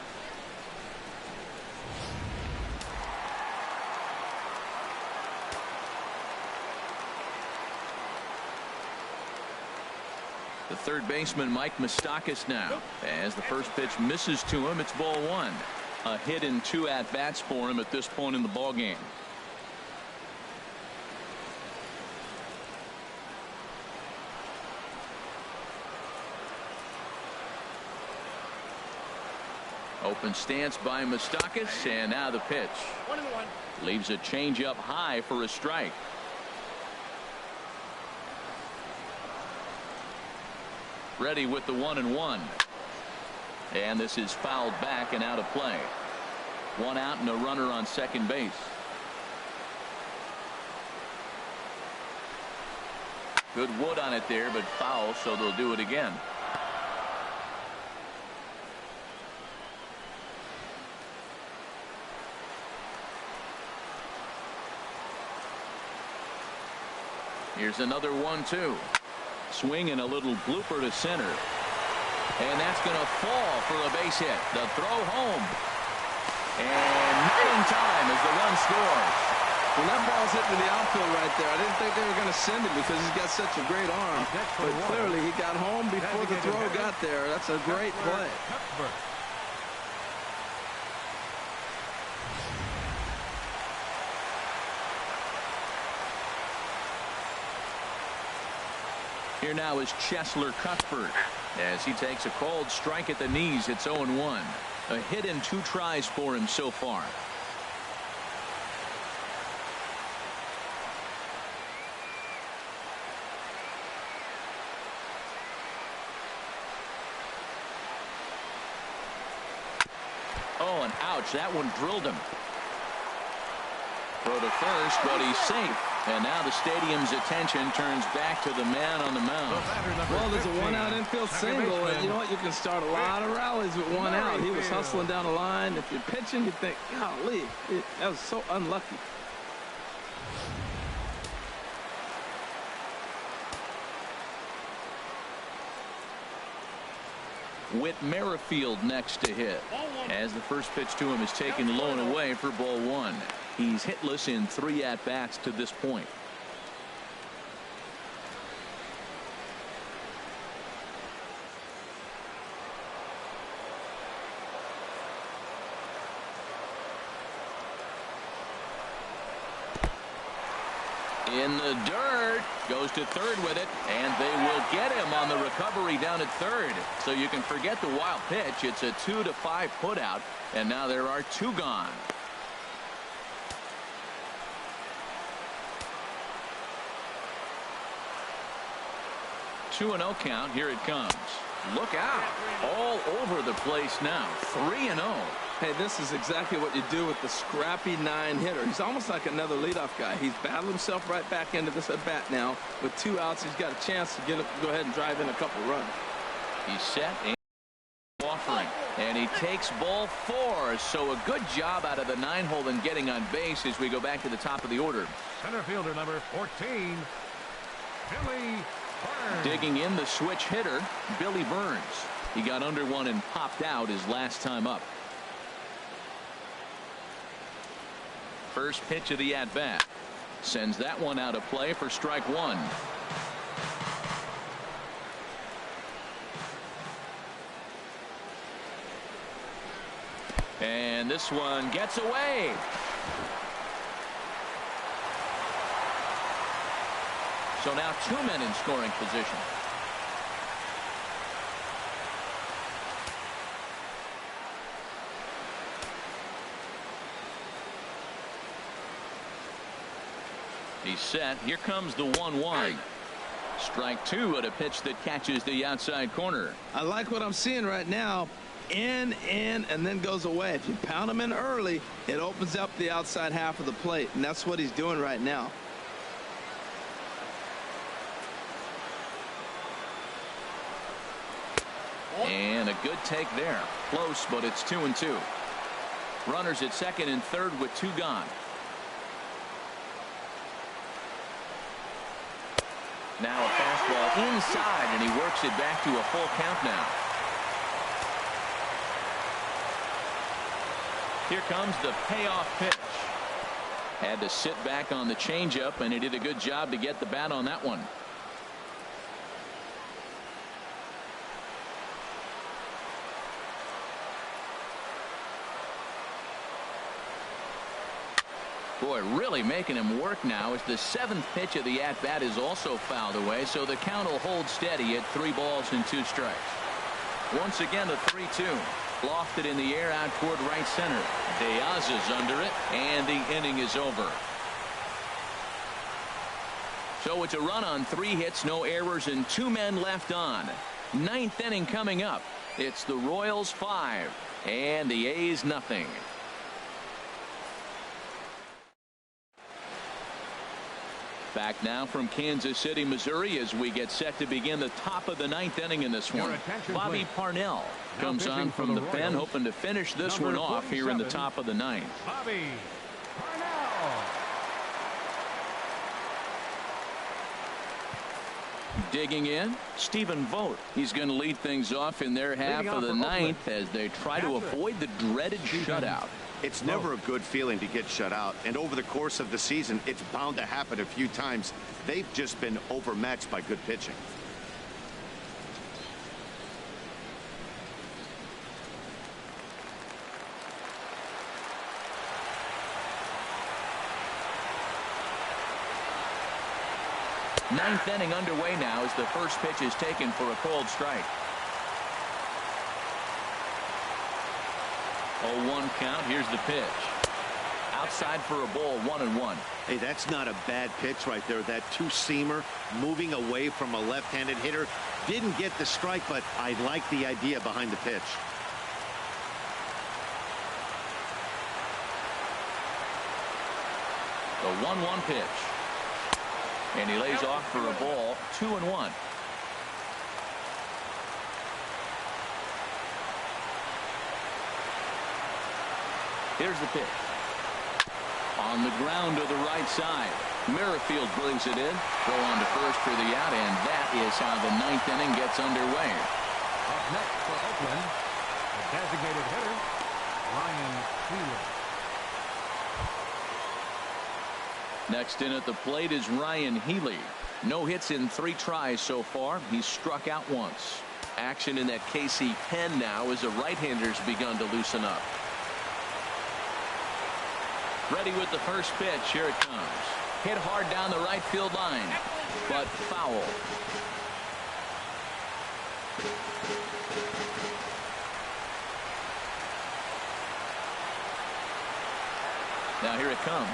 The third baseman, Mike Moustakas, now. As the first pitch misses to him, it's ball one. A hit in 2 at-bats for him at this point in the ball game. Open stance by Moustakas, and now the pitch. 1-1. Leaves a changeup high for a strike. Ready with the 1-1. And this is fouled back and out of play. 1 out and a runner on second base. Good wood on it there, but foul, so they'll do it again. Here's another 1-2. Swing and a little blooper to center. And that's going to fall for a base hit. The throw home. And not in time as the run scores. When that ball's hitting the outfield right there, I didn't think they were going to send it because he's got such a great arm. But clearly he got home before the throw got there. That's a great play. Here now is Cheslor Cuthbert as he takes a cold strike at the knees. It's 0-1. A hit in 2 tries for him so far. Oh, and ouch, that one drilled him. Throw to first, but he's safe. And now the stadium's attention turns back to the man on the mound. Well, there's a 1-out infield single, and you know what? You can start a lot of rallies with 1 out. He was hustling down the line. If you're pitching, you think, golly, that was so unlucky. Whit Merrifield next to hit. As the first pitch to him is taken low and away for ball 1. He's hitless in 3 at-bats to this point. In the dirt, goes to third with it, and they will get him on the recovery down at third. So you can forget the wild pitch. It's a 2-5 putout, and now there are 2 gone. Two-0 count. Here it comes. Look out. All over the place now. 3-0. Hey, this is exactly what you do with the scrappy 9-hitter. He's almost like another leadoff guy. He's battled himself right back into this at bat now. With 2 outs, he's got a chance to go ahead and drive in a couple runs. He's set and offering, and he takes ball 4. So a good job out of the 9-hole in getting on base as we go back to the top of the order. Center fielder number 14, Billy Burns. Digging in the switch hitter, Billy Burns. He got under one and popped out his last time up. First pitch of the at-bat. Sends that one out of play for strike 1. And this one gets away. So now 2 men in scoring position. He's set. Here comes the 1-1. Strike 2 at a pitch that catches the outside corner. I like what I'm seeing right now. In, and then goes away. If you pound him in early, it opens up the outside half of the plate, and that's what he's doing right now. And a good take there. Close, but it's 2-2. Runners at second and third with 2 gone. Now a fastball inside, and he works it back to a full count now. Here comes the payoff pitch. Had to sit back on the changeup, and he did a good job to get the bat on that one. Boy, really making him work now as the 7th pitch of the at-bat is also fouled away, so the count will hold steady at 3 balls and 2 strikes. Once again, the 3-2. Lofted in the air out toward right center. Diaz is under it, and the inning is over. So it's a run on 3 hits, no errors, and 2 men left on. 9th inning coming up. It's the Royals 5 and the A's nothing. Back now from Kansas City, Missouri, as we get set to begin the top of the 9th inning in this one. Bobby Parnell comes on from the pen, hoping to finish this one off here in the top of the 9th. Bobby Parnell. Digging in, Stephen Vogt. He's going to lead things off in their half of the 9th as they try to avoid the dreaded shutout. It's never a good feeling to get shut out, and over the course of the season, it's bound to happen a few times. They've just been overmatched by good pitching. Ninth inning underway now as the first pitch is taken for a cold strike. 0-1 count. Here's the pitch. Outside for a ball, 1-1. Hey, that's not a bad pitch right there. That 2-seamer moving away from a left-handed hitter. Didn't get the strike, but I like the idea behind the pitch. The 1-1 pitch. And he lays off for a ball, 2-1. Here's the pitch. On the ground to the right side. Merrifield brings it in. Throw on to first for the out, and that is how the 9th inning gets underway. Up next for Oakland, the designated hitter, Ryan Healy. Next in at the plate is Ryan Healy. No hits in 3 tries so far. He's struck out once. Action in that KC pen now as the right-hander's begun to loosen up. Ready with the first pitch. Here it comes. Hit hard down the right field line, but foul. Now here it comes.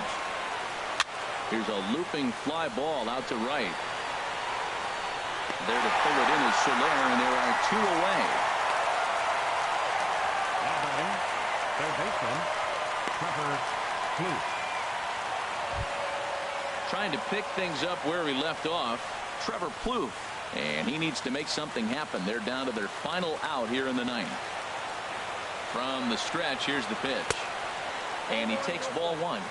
Here's a looping fly ball out to right. There to pull it in is Soler, and there are 2 away. Now batting, third baseman, Trevor Plouffe. Trying to pick things up where he left off, Trevor Plouffe, and he needs to make something happen. They're down to their final out here in the 9th. From the stretch, here's the pitch, and he takes ball 1.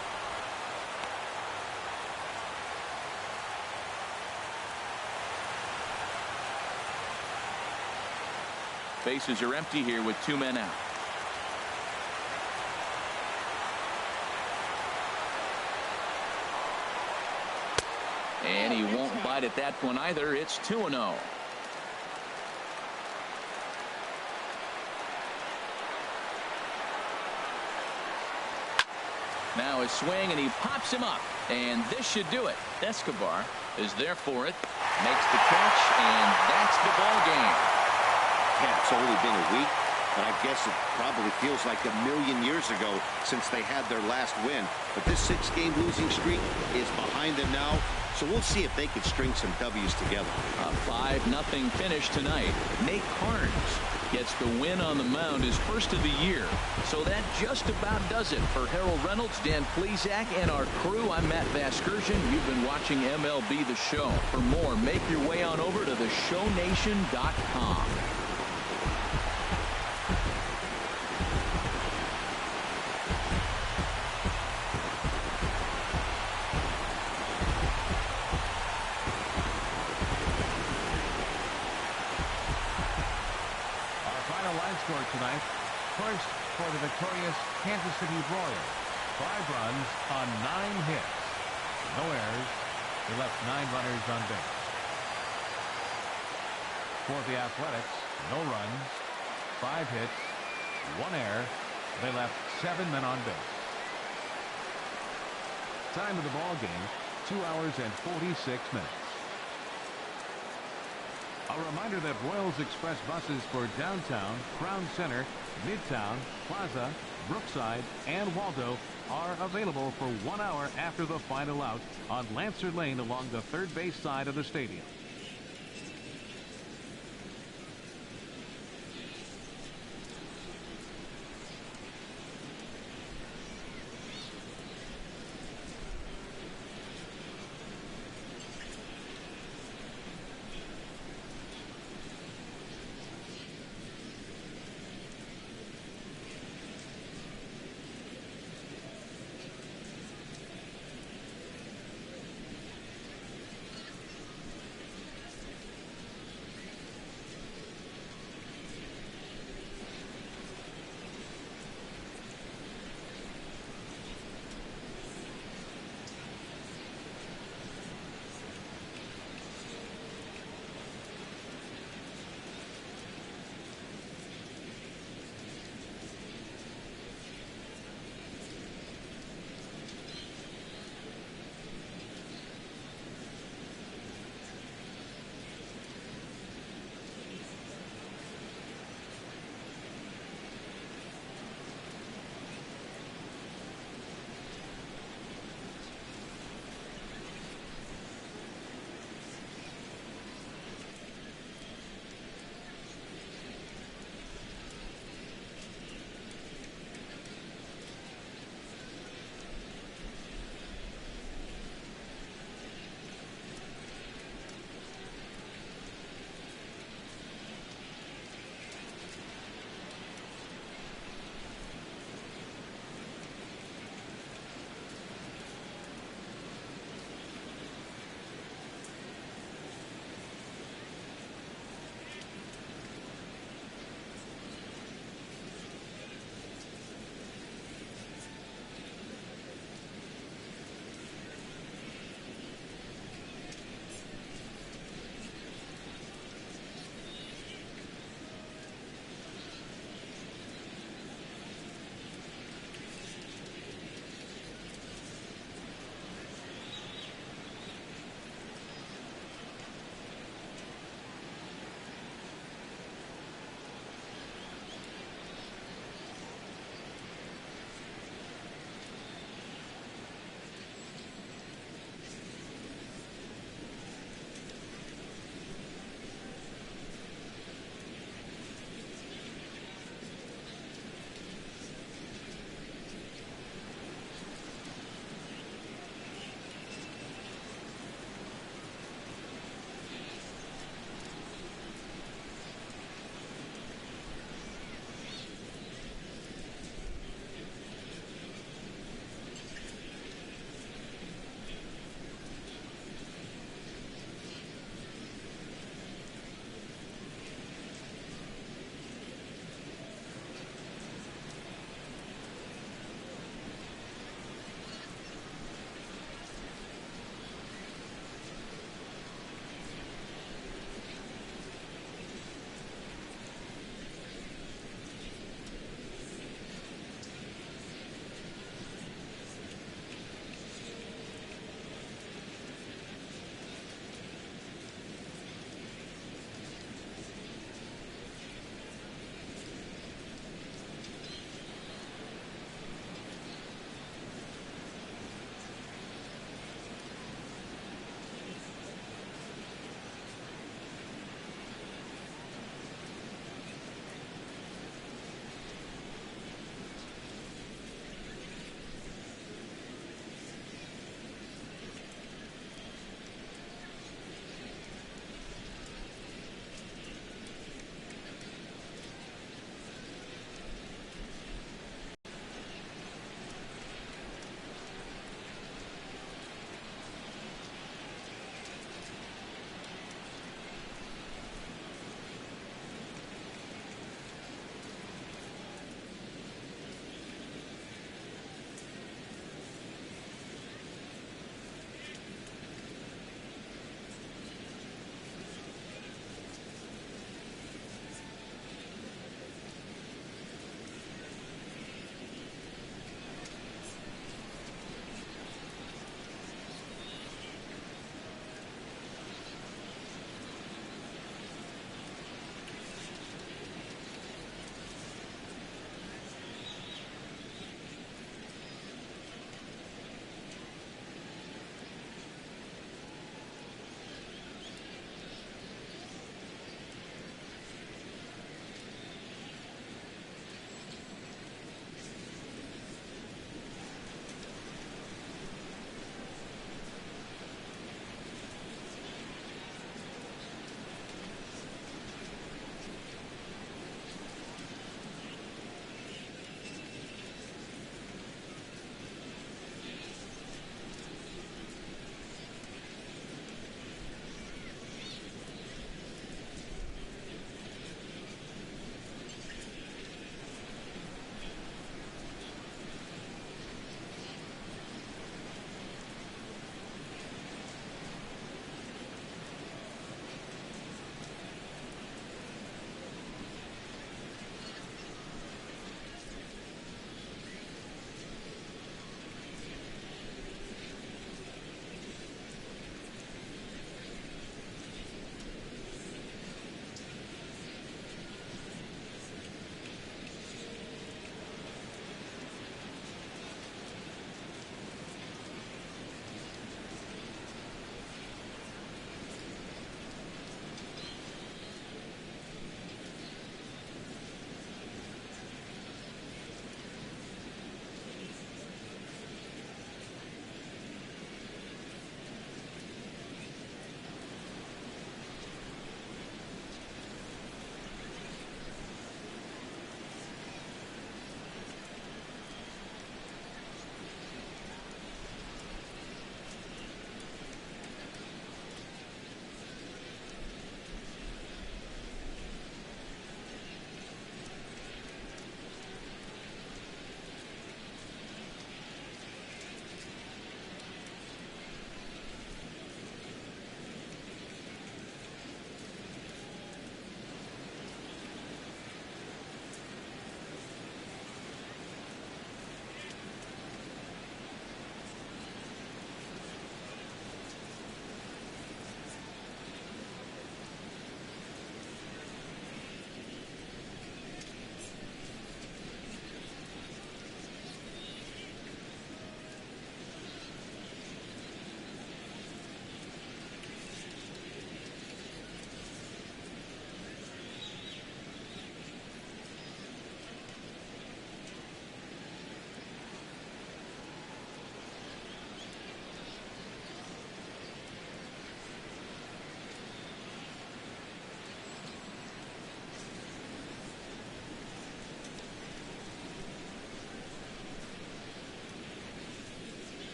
Bases are empty here with 2 men out. And he won't bite at that one either. It's 2-0. Now a swing, and he pops him up, and this should do it. Escobar is there for it, makes the catch, and that's the ball game. Yeah, it's only been a week, but I guess it probably feels like a million years ago since they had their last win. But this 6-game losing streak is behind them now, so we'll see if they can string some W's together. A 5-0 finish tonight. Nate Carnes gets the win on the mound, his first of the year. So that just about does it for Harold Reynolds, Dan Plesac, and our crew. I'm Matt Vasgersian. You've been watching MLB The Show. For more, make your way on over to theshownation.com. Scored tonight. First for the victorious Kansas City Royals. 5 runs on 9 hits. No errors. They left 9 runners on base. For the Athletics, no runs, 5 hits, 1 error. They left 7 men on base. Time of the ball game, 2 hours and 46 minutes. A reminder that Royals Express buses for downtown, Crown Center, Midtown, Plaza, Brookside, and Waldo are available for 1 hour after the final out on Lancer Lane along the third base side of the stadium.